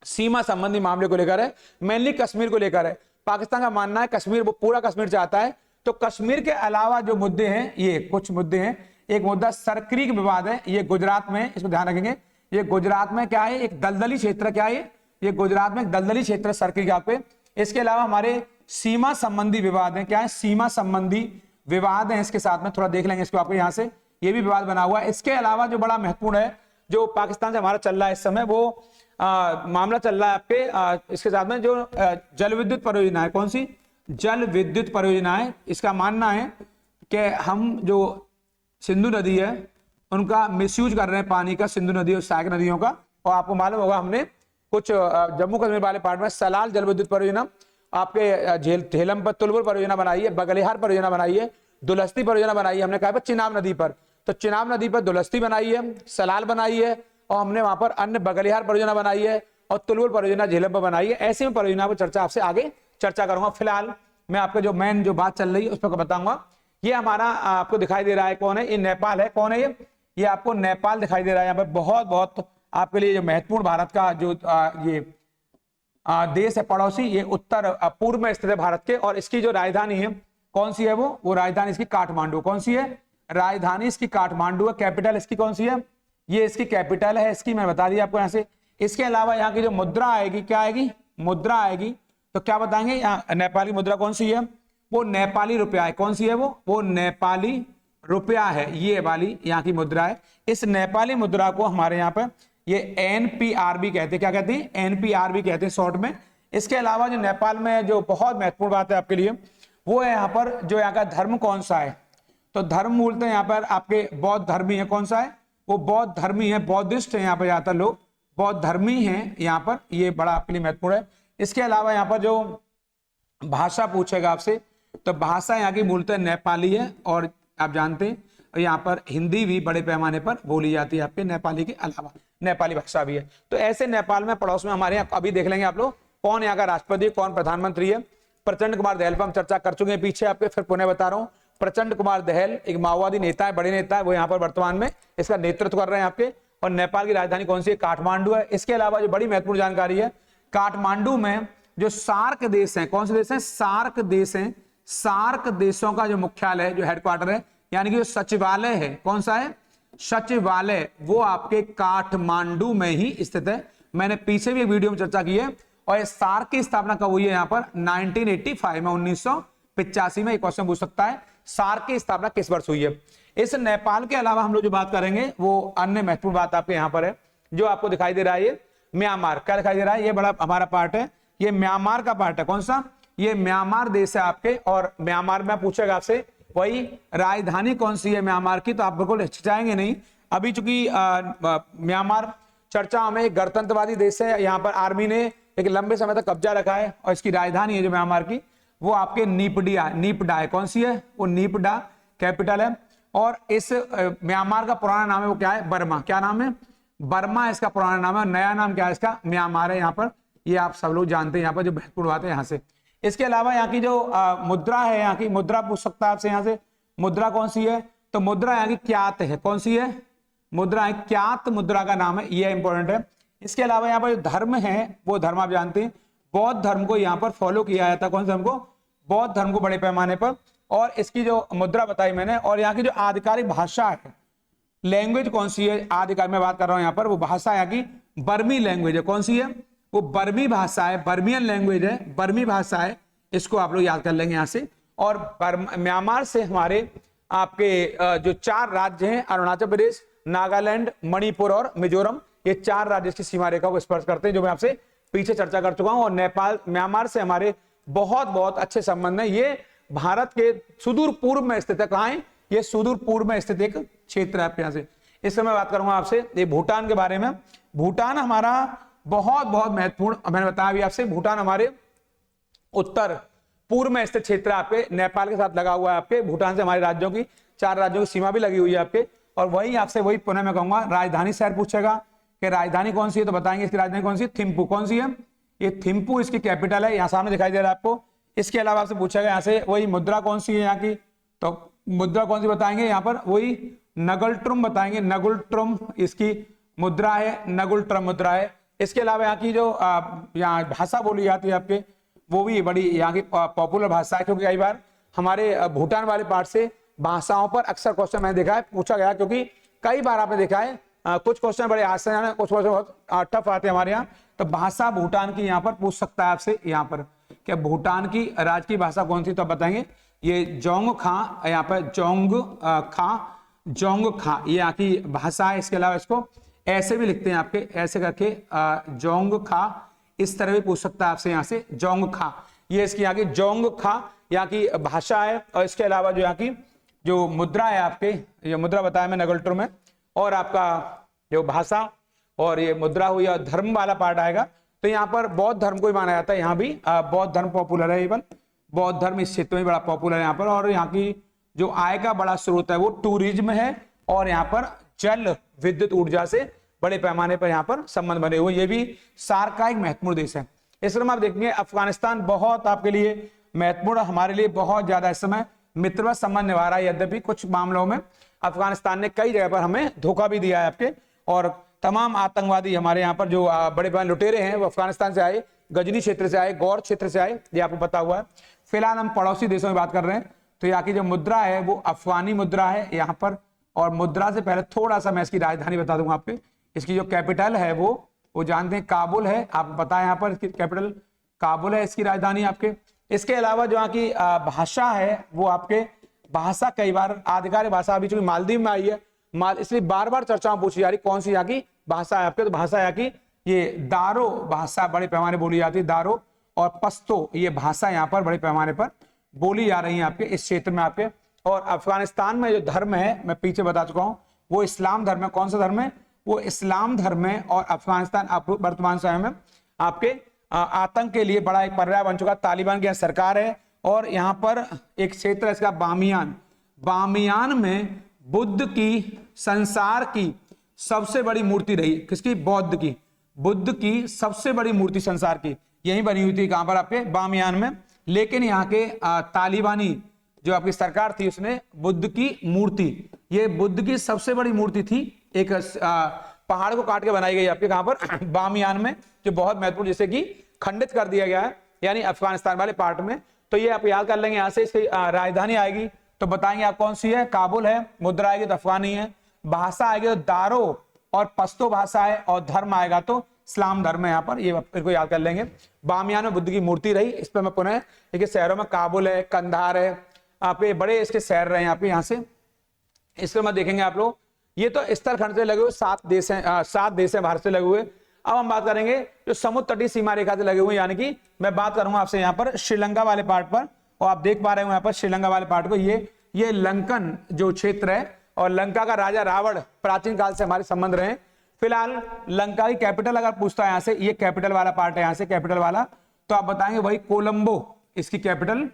सीमा संबंधी मामले को लेकर है, मेनली कश्मीर को लेकर है। पाकिस्तान का मानना है कश्मीर, वो पूरा कश्मीर चाहता है। तो कश्मीर के अलावा जो मुद्दे हैं, ये कुछ मुद्दे हैं। एक मुद्दा सरक्रीक विवाद है, ये गुजरात में, इसको ध्यान रखेंगे, ये गुजरात में क्या है, एक दलदली क्षेत्र, क्या है ये गुजरात में एक दलदली क्षेत्र सरक्रीक पे। इसके अलावा हमारे सीमा संबंधी विवाद है, क्या है, सीमा संबंधी विवाद है, इसके साथ में थोड़ा देख लेंगे इसको आपको यहाँ से, ये भी विवाद बना हुआ है। इसके अलावा जो बड़ा महत्वपूर्ण है जो पाकिस्तान से हमारा चल रहा है इस समय, वो मामला चल रहा है आपके इसके साथ में जो जल विद्युत परियोजना है, कौन सी, जल विद्युत परियोजना है। इसका मानना है कि हम जो सिंधु नदी है उनका मिसयूज कर रहे हैं पानी का, सिंधु नदी और सहायक नदियों का। और आपको मालूम होगा हमने कुछ जम्मू कश्मीर वाले पार्ट में सलाल जल विद्युत परियोजना, आपके झेलम पर तुलबुल परियोजना बनाई है, बगलिहार परियोजना बनाई है, दुलस्ती परियोजना बनाई है, हमने कहा चिनाब नदी पर, तो चिनाब नदी पर दुलस्ती बनाई है, सलाल बनाई है, और हमने वहां पर अन्य बगलिहार परियोजना बनाई है, और तुलबुल परियोजना झेलम पर बनाई है। ऐसे में परियोजना पर चर्चा आपसे आगे चर्चा करूंगा। फिलहाल मैं आपको जो मेन जो बात चल रही है उस पर बताऊंगा। ये हमारा आपको दिखाई दे रहा है कौन है, ये नेपाल है। कौन है ये आपको नेपाल दिखाई दे रहा है। यहाँ पर बहुत बहुत आपके लिए जो महत्वपूर्ण भारत का जो ये देश है पड़ोसी, ये उत्तर पूर्व में स्थित है भारत के, और इसकी जो राजधानी है कौन सी है, वो राजधानी इसकी काठमांडू। कौन सी है, राजधानी इसकी काठमांडू है। कैपिटल इसकी कौन सी है, ये इसकी कैपिटल है इसकी, मैं बता दिया आपको यहाँ से। इसके अलावा यहाँ की जो मुद्रा आएगी, क्या आएगी, मुद्रा आएगी, तो क्या बताएंगे, यहाँ नेपाली मुद्रा कौन सी है, वो नेपाली रुपया है। कौन सी है वो नेपाली रुपया है, ये वाली यहाँ की मुद्रा है। इस नेपाली मुद्रा को हमारे यहाँ पर ये NPRB कहते हैं। क्या कहते हैं, NPRB कहते हैं शॉर्ट में। इसके अलावा जो नेपाल में जो बहुत महत्वपूर्ण बात है आपके लिए, वो है यहाँ पर जो यहाँ का धर्म कौन सा है, तो धर्म मूलतः यहाँ पर आपके बौद्ध धर्मी है। कौन सा है, वो बौद्ध धर्मी है, बौद्धिस्ट है यहाँ पर, ज्यादातर लोग बौद्ध धर्मी हैं यहाँ पर, ये बड़ा आपके लिए महत्वपूर्ण है। इसके अलावा यहाँ पर जो भाषा पूछेगा आपसे, तो भाषा यहाँ की मूलतः नेपाली है, और आप जानते हैं यहाँ पर हिंदी भी बड़े पैमाने पर बोली जाती है आपके, नेपाली के अलावा नेपाली भाषा भी है। तो ऐसे नेपाल में पड़ोस में हमारे यहाँ अभी देख लेंगे आप लोग कौन यहाँ का राष्ट्रपति, कौन प्रधानमंत्री है। प्रचंड कुमार दहल पर हम चर्चा कर चुके हैं पीछे आपके, फिर पुनः बता रहा हूँ। प्रचंड कुमार दहल एक माओवादी नेता है, बड़े नेता है, वो यहाँ पर वर्तमान में इसका नेतृत्व कर रहे हैं आपके। और नेपाल की राजधानी कौन सी है, काठमांडू है। इसके अलावा जो बड़ी महत्वपूर्ण जानकारी है, काठमांडू में जो सार्क देश है, कौन से देश है, सार्क देश है, सार्क देशों का जो मुख्यालय है, जो हेडक्वार्टर है, यानी कि जो सचिवालय है, कौन सा है, सचिवालय, वो आपके काठमांडू में ही स्थित है। मैंने पीछे भी एक वीडियो में चर्चा की है। और ये सार्क की स्थापना कब हुई है यहाँ पर, 1985 में, 1985 में। एक क्वेश्चन पूछ सकता है सार्क की स्थापना किस वर्ष हुई है। इस नेपाल के अलावा हम लोग जो बात करेंगे वो अन्य महत्वपूर्ण बात आपके यहाँ पर है, जो आपको दिखाई दे रहा है, ये म्यांमार। क्या दिखाई दे रहा है, ये बड़ा हमारा पार्ट है, ये म्यांमार का पार्ट है। कौन सा, ये म्यांमार देश है आपके। और म्यांमार में पूछेगा आपसे वही राजधानी कौन सी है म्यांमार की, तो आप बिल्कुल हिचकिचाएंगे नहीं। अभी चूंकि म्यांमार चर्चा में एक गणतंत्रवादी देश है, यहाँ पर आर्मी ने एक लंबे समय तक कब्जा रखा है, और इसकी राजधानी है जो म्यांमार की, वो आपके नीपडा है। कौन सी है, वो नीपडा कैपिटल है। और इस म्यांमार का पुराना नाम है वो क्या है, बर्मा। क्या नाम है, बर्मा इसका पुराना नाम है। नया नाम क्या है इसका, म्यांमार है यहाँ पर। ये आप सब लोग जानते हैं यहाँ पर जो महत्वपूर्ण बात है यहाँ से। इसके अलावा यहाँ की जो मुद्रा है, यहाँ की मुद्रा पूछ सकता है आपसे यहाँ से, मुद्रा कौन सी है, तो मुद्रा यहाँ की क्यात है। कौन सी है, मुद्रा है क्यात, मुद्रा का नाम है, ये इंपॉर्टेंट है। इसके अलावा यहाँ पर जो धर्म है वो धर्म आप जानते हैं, बौद्ध धर्म को यहाँ पर फॉलो किया जाता है। कौन सा धर्म को, बौद्ध धर्म को बड़े पैमाने पर। और इसकी जो मुद्रा बताई मैंने, और यहाँ की जो आधिकारिक भाषा है, लैंग्वेज कौन सी है, आधिकारिक में बात कर रहा हूं यहाँ पर, वो भाषा यहाँ की बर्मी लैंग्वेज है। कौन सी है, वो बर्मी भाषा है, बर्मियन लैंग्वेज है, बर्मी भाषा है। इसको आप लोग याद कर लेंगे यहाँ से। और म्यांमार से हमारे आपके जो 4 राज्य हैं, अरुणाचल प्रदेश, नागालैंड, मणिपुर और मिजोरम, ये 4 राज्य की सीमा रेखा को स्पर्श करते हैं, जो मैं आपसे पीछे चर्चा कर चुका हूं। और नेपाल, म्यांमार से हमारे बहुत बहुत अच्छे संबंध है। ये भारत के सुदूर पूर्व में स्थित है। कहाँ है, ये सुदूर पूर्व में स्थित एक क्षेत्र है आपके यहाँ से। इस समय बात करूंगा आपसे ये भूटान के बारे में। भूटान हमारा बहुत बहुत महत्वपूर्ण, मैंने बताया अभी आपसे, भूटान हमारे उत्तर पूर्व में स्थित क्षेत्र आपके, नेपाल के साथ लगा हुआ है आपके। भूटान से हमारे राज्यों की 4 राज्यों की सीमा भी लगी हुई है आपके। और वही आपसे वही पुनः मैं कहूंगा, राजधानी शहर पूछेगा कि राजधानी कौन सी है, तो बताएंगे इसकी राजधानी कौन सी है, थिम्पू। कौन सी है, ये थिम्पू इसकी कैपिटल है, यहाँ सामने दिखाई दे रहा है आपको। इसके अलावा आपसे पूछेगा यहाँ से वही मुद्रा कौन सी है यहाँ की, तो मुद्रा कौन सी बताएंगे यहाँ पर, वही नगल्ट्रुम बताएंगे। नगुल्ट्रुम इसकी मुद्रा है, नगुल्ट्रम मुद्रा है। इसके अलावा यहाँ की जो यहाँ भाषा बोली जाती है आपके, वो भी बड़ी यहाँ की पॉपुलर भाषा है, क्योंकि कई बार हमारे भूटान वाले पार्ट से भाषाओं पर अक्सर क्वेश्चन मैंने देखा है पूछा गया, क्योंकि कई बार आपने देखा है कुछ क्वेश्चन बड़े आसान है, कुछ क्वेश्चन बहुत टफ आते हैं हमारे यहाँ। तो भाषा भूटान की यहाँ पर पूछ सकता है आपसे, यहाँ पर क्या भूटान की राज्य की भाषा कौन सी, तो बताएंगे ये जोंग खा, यहाँ पर जोंग खा ये यहाँ की भाषा है। इसके अलावा इसको ऐसे भी लिखते हैं आपके, ऐसे करके जोंग खा, इस तरह भी पूछ सकता है आपसे यहाँ से, जोंग खा, ये इसकी यहाँ की जोंग खा यहाँ की भाषा है। और इसके अलावा जो यहाँ की जो मुद्रा है आपके, ये मुद्रा बताया मैं नगल्ट्रुम में, और आपका जो भाषा और ये मुद्रा हुई और धर्म वाला पार्ट आएगा, तो यहाँ पर बौद्ध धर्म को ही माना जाता है। यहाँ भी बौद्ध धर्म पॉपुलर है, इवन बौद्ध धर्म इस क्षेत्र में बड़ा पॉपुलर है यहाँ पर। और यहाँ की जो आय का बड़ा स्रोत है वो टूरिज्म है, और यहाँ पर जल विद्युत ऊर्जा से बड़े पैमाने पर यहाँ पर संबंध बने हुए। ये भी सार्क का एक महत्वपूर्ण देश है। इस समय आप देखेंगे अफगानिस्तान बहुत आपके लिए महत्वपूर्ण, हमारे लिए बहुत ज्यादा इस समय मित्रवत संबंध निभा रहा है। यद्यपि कुछ मामलों में अफगानिस्तान ने कई जगह पर हमें धोखा भी दिया है आपके, और तमाम आतंकवादी हमारे यहाँ पर जो बड़े बड़े लुटेरे हैं वो अफगानिस्तान से आए, गजनी क्षेत्र से आए, गौर क्षेत्र से आए, ये आपको पता हुआ है। फिलहाल हम पड़ोसी देशों में बात कर रहे हैं, तो यहाँ की जो मुद्रा है वो अफगानी मुद्रा है यहाँ पर। और मुद्रा से पहले थोड़ा सा मैं इसकी राजधानी बता दूंगा आपके। इसकी जो कैपिटल है वो जानते हैं काबुल है, आपको पता है यहाँ पर इसकी कैपिटल काबुल है, इसकी राजधानी आपके। इसके अलावा जो यहाँ की भाषा है वो आपके भाषा कई बार आधिकारिक भाषा अभी चूंकि मालदीव में आई है, इसलिए बार बार चर्चा में पूछी जा रही कौन सी यहाँ की भाषा है आपके, तो भाषा यहाँ की ये दारो भाषा बड़े पैमाने बोली जाती है, दारो और पश्तो ये भाषा यहाँ पर बड़े पैमाने पर बोली जा रही है आपके इस क्षेत्र में आपके। और अफगानिस्तान में जो धर्म है मैं पीछे बता चुका हूँ, वो इस्लाम धर्म है। कौन सा धर्म है, वो इस्लाम धर्म है। और अफगानिस्तान वर्तमान समय में आपके आतंक के लिए बड़ा एक पर्याय बन चुका, तालिबान की यहाँ सरकार है। और यहाँ पर एक क्षेत्र है इसका बामियान, बामियान में बुद्ध की संसार की सबसे बड़ी मूर्ति रही, किसकी, बौद्ध की, बुद्ध की सबसे बड़ी मूर्ति संसार की यही बनी हुई थी, कहां पर आपके बामियान में। लेकिन यहाँ के तालिबानी जो आपकी सरकार थी उसने बुद्ध की मूर्ति, ये बुद्ध की सबसे बड़ी मूर्ति थी, एक पहाड़ को काट के बनाई गई आपके कहां पर, बामियान में, जो बहुत महत्वपूर्ण, जिसे कि खंडित कर दिया गया है यानी अफगानिस्तान वाले पार्ट में। तो ये आप याद कर लेंगे, यहाँ से इसकी राजधानी आएगी तो बताएंगे आप कौन सी है। काबुल है, मुद्रा आएगी तो अफगानी है, भाषा आएगी तो दारो और पश्तो भाषा है, और धर्म आएगा तो इस्लाम धर्म है। यहाँ पर ये इनको याद कर लेंगे। बामियान में बुद्ध की मूर्ति रही, इस पर मैं पुनः देखिए शहरों में काबुल है, कंधार है, आप ये बड़े इसके शहर रहे यहाँ पे। यहाँ से इसके बाद देखेंगे आप लोग, ये तो स्तर खंड से लगे हुए 7 देश हैं, 7 देश हैं भारत से लगे हुए। अब हम बात करेंगे जो समुद्र तटीय सीमा रेखा से लगे हुए, यानी कि मैं बात करूंगा आपसे यहाँ पर श्रीलंका वाले पार्ट पर, और आप देख पा रहे हो यहाँ पर श्रीलंका वाले पार्ट को, ये लंकन जो क्षेत्र है, और लंका का राजा रावण प्राचीन काल से हमारे संबंध रहे। फिलहाल लंका की कैपिटल अगर पूछता है यहाँ से, ये कैपिटल वाला पार्ट है यहाँ से, कैपिटल वाला, तो आप बताएंगे वही कोलंबो इसकी कैपिटल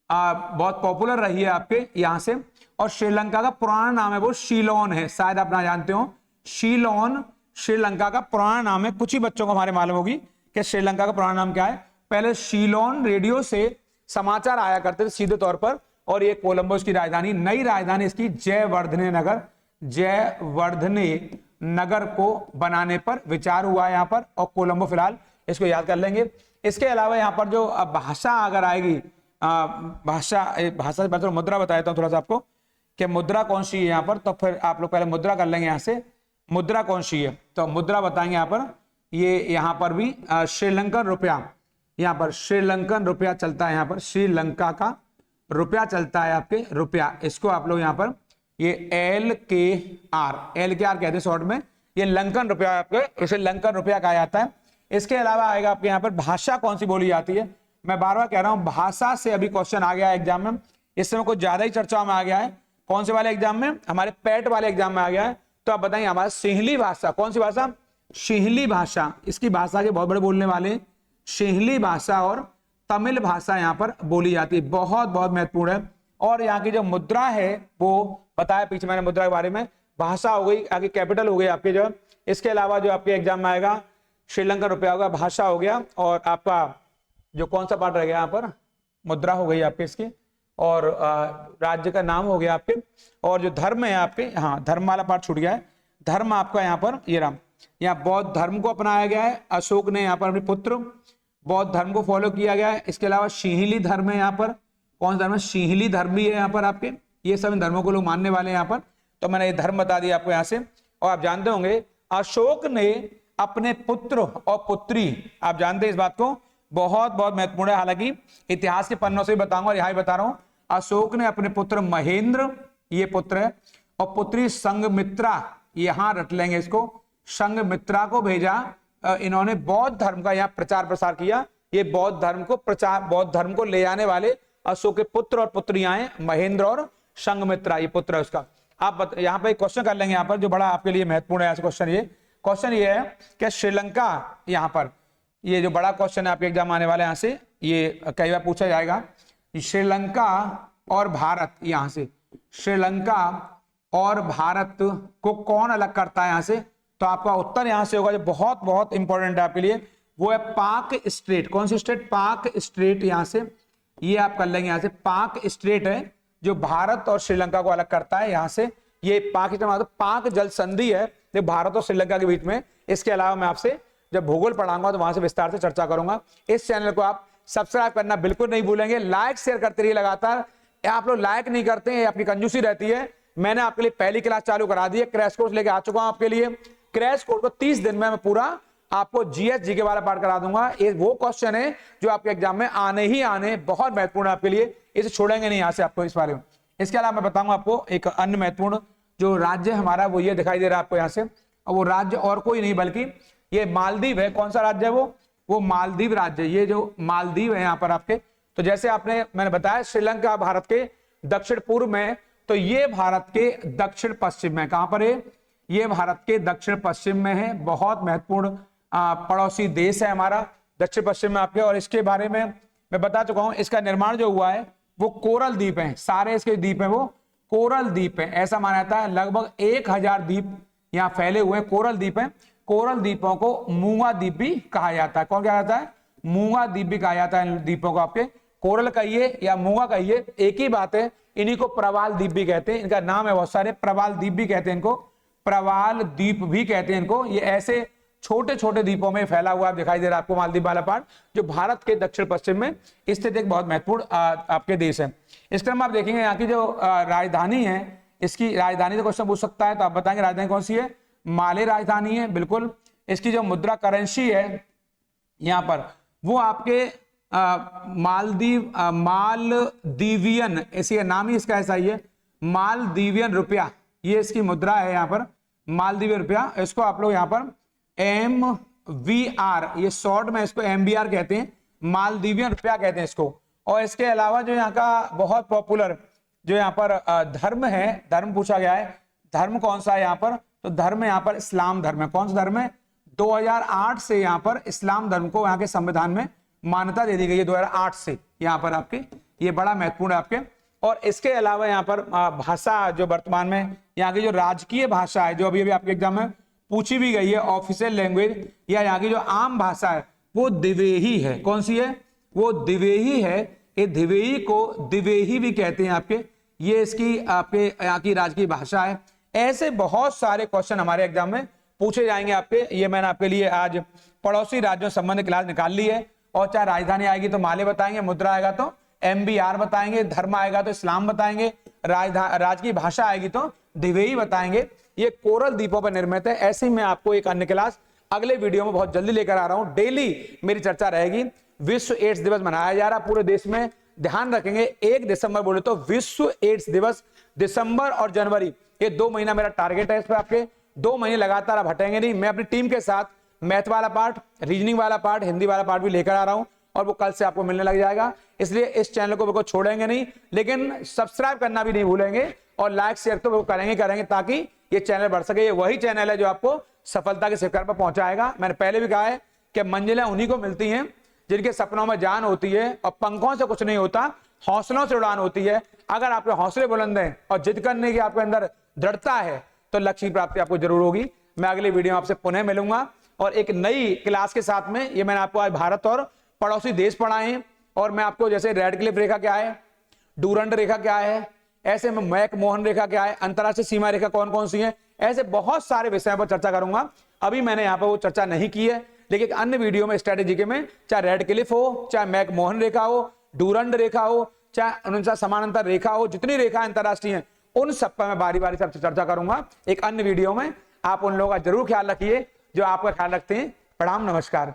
बहुत पॉपुलर रही है आपके यहाँ से। और श्रीलंका का पुराना नाम है वो शीलोन है, शायद आप ना जानते हो। शीलोन श्रीलंका का पुराना नाम है। कुछ ही बच्चों को हमारे मालूम होगी कि श्रीलंका का पुराना नाम क्या है। पहले शीलोन रेडियो से समाचार आया करते थे सीधे तौर पर, और ये कोलंबो इसकी राजधानी। नई राजधानी इसकी जयवर्धने नगर को बनाने पर विचार हुआ है यहाँ पर, और कोलंबो फिलहाल इसको याद कर लेंगे। इसके अलावा यहाँ पर जो भाषा अगर आएगी, भाषा से मतलब मुद्रा बता देता हूँ थोड़ा सा आपको कि मुद्रा कौन सी है यहाँ पर, तो फिर आप लोग पहले मुद्रा कर लेंगे यहाँ से। मुद्रा कौन सी है तो मुद्रा बताएंगे यहाँ पर। ये यहाँ पर भी श्रीलंकन रुपया, यहाँ पर श्रीलंकन रुपया चलता है, यहाँ पर श्रीलंका का रुपया चलता है आपके रुपया। इसको आप लोग यहाँ पर ये LKR कहते हैं शॉर्ट में, ये लंकन रुपया आपके, इसे लंकन रुपया कहा जाता है। इसके अलावा आएगा आपके यहाँ पर भाषा कौन सी बोली जाती है। मैं बार बार कह रहा हूं भाषा से अभी क्वेश्चन आ गया है एग्जाम में, इस समय कुछ ज्यादा ही चर्चा में आ गया है। कौन से वाले एग्जाम में, हमारे पैट वाले एग्जाम में आ गया है। तो आप बताएंगे हमारा सिंहली भाषा, कौन सी भाषा, सिंहली भाषा, इसकी भाषा के बहुत बड़े बोलने वाले, सिंहली भाषा और तमिल भाषा यहाँ पर बोली जाती है, बहुत बहुत महत्वपूर्ण है। और यहाँ की जो मुद्रा है वो बताया पीछे मैंने मुद्रा के बारे में। भाषा हो गई, आगे कैपिटल हो गई आपके जो, इसके अलावा जो आपके एग्जाम में आएगा श्रीलंका रुपया होगा, भाषा हो गया, और आपका जो कौन सा पार्ट रह गया यहाँ पर, मुद्रा हो गई आपके इसकी, और राज्य का नाम हो गया आपके, और जो धर्म है आपके, हाँ धर्म वाला पार्ट छूट गया है। धर्म आपका यहाँ पर ये राम, यहाँ बौद्ध धर्म को अपनाया गया है। अशोक ने यहाँ पर अपने पुत्र बौद्ध धर्म को फॉलो किया गया है। इसके अलावा सिंहली धर्म है यहाँ पर, कौन सा धर्म है, सिंहली धर्म भी है यहाँ पर आपके। ये सब धर्मों को लोग मानने वाले हैं यहाँ पर, तो मैंने ये धर्म बता दिया आपको यहाँ से। और आप जानते होंगे अशोक ने अपने पुत्र और पुत्री, आप जानते हैं इस बात को, बहुत बहुत महत्वपूर्ण है, हालांकि इतिहास के पन्नों से भी बताऊंगा, यहाँ बता रहा हूं। अशोक ने अपने पुत्र महेंद्र, ये पुत्र है, और पुत्री संघमित्रा, यहां रट लेंगे इसको, संघमित्रा को भेजा। इन्होंने बौद्ध धर्म का यहाँ प्रचार प्रसार किया। ये बौद्ध धर्म को ले जाने वाले अशोक के पुत्र और पुत्रियां हैं, महेंद्र और संघमित्रा, ये पुत्र है उसका। आप यहाँ पे क्वेश्चन कर लेंगे यहाँ पर जो बड़ा आपके लिए महत्वपूर्ण है क्वेश्चन ये है कि श्रीलंका, यहाँ पर ये जो बड़ा क्वेश्चन है आपके एग्जाम आने वाले यहाँ से, ये कई बार पूछा जाएगा, श्रीलंका और भारत, यहाँ से श्रीलंका और भारत को कौन अलग करता है यहाँ से, तो आपका उत्तर यहाँ से होगा जो बहुत बहुत इंपॉर्टेंट है आपके लिए, वो है पाक स्ट्रेट। कौन सी स्टेट, पाक स्ट्रेट, यहाँ से ये आप कर लेंगे, यहाँ से पाक स्ट्रेट है जो भारत और श्रीलंका को अलग करता है। यहाँ से ये पाक जल संधि है जो भारत और श्रीलंका के बीच में। इसके अलावा मैं आपसे जब भूगोल पढ़ाऊंगा तो वहां से विस्तार से चर्चा करूंगा। इस चैनल को आप सब्सक्राइब करना बिल्कुल नहीं भूलेंगे, लाइक शेयर करते रहिए लगातार। आप लोग लाइक नहीं करते हैं, आपकी कंजूसी रहती है। मैंने आपके लिए पहली क्लास चालू करा दी है, क्रैश कोर्स लेके आ चुका हूं आपके लिए। क्रैश कोर्स को 30 दिन में मैं पूरा आपको जीएस जीके वाला पार्ट करा दूंगा। ये वो क्वेश्चन है जो आपके एग्जाम में आने ही आने, बहुत महत्वपूर्ण है आपके लिए, इसे छोड़ेंगे नहीं यहाँ से आपको इस बारे में। इसके अलावा मैं बताऊंगा आपको एक अन्य महत्वपूर्ण जो राज्य हमारा, वो ये दिखाई दे रहा है आपको यहाँ से, और वो राज्य और कोई नहीं बल्कि ये मालदीव है। कौन सा राज्य है वो मालदीव राज्य। ये जो मालदीव है यहाँ पर आपके, तो जैसे मैंने बताया श्रीलंका भारत के दक्षिण पूर्व में, तो ये भारत के दक्षिण पश्चिम में, कहां पर है, ये भारत के दक्षिण पश्चिम में है। बहुत महत्वपूर्ण पड़ोसी देश है हमारा दक्षिण पश्चिम में आपके। और इसके बारे में मैं बता चुका हूं, इसका निर्माण जो हुआ है वो कोरल द्वीप है, सारे इसके द्वीप है वो कोरल द्वीप है। ऐसा माना जाता है लगभग 1000 द्वीप यहाँ फैले हुए कोरल द्वीप है। कोरल द्वीपों को मूंगा द्वीप भी कहा जाता है। कौन कहा जाता है, मूंगा द्वीप भी कहा जाता है इन द्वीपों को। आपके कोरल कहिए या मूंगा कहिए, एक ही बात है। इन्हीं को प्रवाल द्वीप भी कहते हैं, इनका नाम है बहुत सारे, प्रवाल द्वीप भी कहते हैं इनको, प्रवाल द्वीप भी कहते हैं इनको। ये ऐसे छोटे छोटे द्वीपों में फैला हुआ दिखाई दे रहा है आपको मालदीव वाला पार्ट, जो भारत के दक्षिण पश्चिम में स्थित एक बहुत महत्वपूर्ण आपके देश है। इस क्रम में आप देखेंगे यहाँ की जो राजधानी है, इसकी राजधानी तो क्वेश्चन पूछ सकता है, तो आप बताएंगे राजधानी कौन सी है? माले राजधानी है, बिल्कुल। इसकी जो मुद्रा करेंसी है यहाँ पर वो आपके मालदीवियन, इसका नाम ही इसका ऐसा ही है, मालदीवियन रुपया, ये इसकी मुद्रा है यहाँ पर, मालदीवियन रुपया। इसको आप लोग यहाँ पर MVR, ये शॉर्ट में इसको MBR कहते हैं, मालदीवियन रुपया कहते हैं इसको। और इसके अलावा जो यहाँ का बहुत पॉपुलर जो यहाँ पर धर्म है, धर्म पूछा गया है, धर्म कौन सा है यहाँ पर? तो धर्म यहाँ पर इस्लाम धर्म है। कौन सा धर्म है? 2008 से यहाँ पर इस्लाम धर्म को यहाँ के संविधान में मान्यता दे दी गई है, 2008 से यहाँ पर आपके, ये बड़ा महत्वपूर्ण है आपके। और इसके अलावा यहाँ पर भाषा जो वर्तमान में यहाँ की जो राजकीय भाषा है, जो अभी अभी आपके एग्जाम में पूछी भी गई है, ऑफिशियल लैंग्वेज या यहाँ की जो आम भाषा है वो दिवेही है। कौन सी है? वो दिवेही है। ये दिवेही को दिवेही भी कहते हैं आपके, ये इसकी आपके यहाँ की राजकीय भाषा है। ऐसे बहुत सारे क्वेश्चन हमारे एग्जाम में पूछे जाएंगे आपके। ये मैंने आपके लिए आज पड़ोसी राज्यों संबंधित क्लास निकाल ली है। और चाहे राजधानी आएगी तो माले बताएंगे, मुद्रा आएगा तो MBR बताएंगे, धर्म आएगा तो इस्लाम बताएंगे, राजकीय भाषा आएगी तो दिवेही बताएंगे। ये कोरल द्वीपों पर निर्मित है। ऐसे ही मैं आपको एक अन्य क्लास अगले वीडियो में बहुत जल्दी लेकर आ रहा हूं। डेली मेरी चर्चा रहेगी। विश्व एड्स दिवस मनाया जा रहा पूरे देश में, ध्यान रखेंगे 1 दिसंबर बोले तो विश्व एड्स दिवस। दिसंबर और जनवरी ये 2 महीना मेरा टारगेट है। इस पर आपके 2 महीने लगातार आप हटेंगे नहीं। मैं अपनी टीम के साथ मैथ वाला पार्ट, रीजनिंग वाला पार्ट, हिंदी वाला पार्ट भी लेकर आ रहा हूं और वो कल से आपको मिलने लग जाएगा। इसलिए इस चैनल को बिल्कुल छोड़ेंगे नहीं, लेकिन सब्सक्राइब करना भी नहीं भूलेंगे और लाइक शेयर तो करेंगे ताकि ये चैनल बढ़ सके। ये वही चैनल है जो आपको सफलता के शिखर पर पहुंचाएगा। मैंने पहले भी कहा है कि मंजिलें उन्हीं को मिलती हैं जिनके सपनों में जान होती है और पंखों से कुछ नहीं होता, हौसलों से उड़ान होती है। अगर आपके हौसले बुलंद हैं और जिद करने की आपके अंदर दृढ़ता है तो लक्ष्य की प्राप्ति आपको जरूर होगी। मैं अगली वीडियो में आपसे पुनः मिलूंगा और एक नई क्लास के साथ में। ये मैंने आपको आज भारत और पड़ोसी देश पढ़ाए हैं और मैं आपको जैसे रेडक्लिफ रेखा क्या है, डूरंड रेखा क्या है, ऐसे में मैक-मोहन रेखा क्या है, अंतरराष्ट्रीय सीमा रेखा कौन कौन सी है, ऐसे बहुत सारे विषयों पर चर्चा करूंगा। अभी मैंने यहाँ पर वो चर्चा नहीं की है, लेकिन अन्य वीडियो में स्ट्रेटेजी के में चाहे रेडक्लिफ हो, चाहे मैक-मोहन रेखा हो, डूरंड रेखा हो, चाहे उनका समानांतर रेखा हो, जितनी रेखा अंतरराष्ट्रीय हैं उन सब पर मैं बारी बारी से चर्चा करूंगा एक अन्य वीडियो में। आप उन लोगों का जरूर ख्याल रखिए जो आपका ख्याल रखते हैं। प्रणाम, नमस्कार।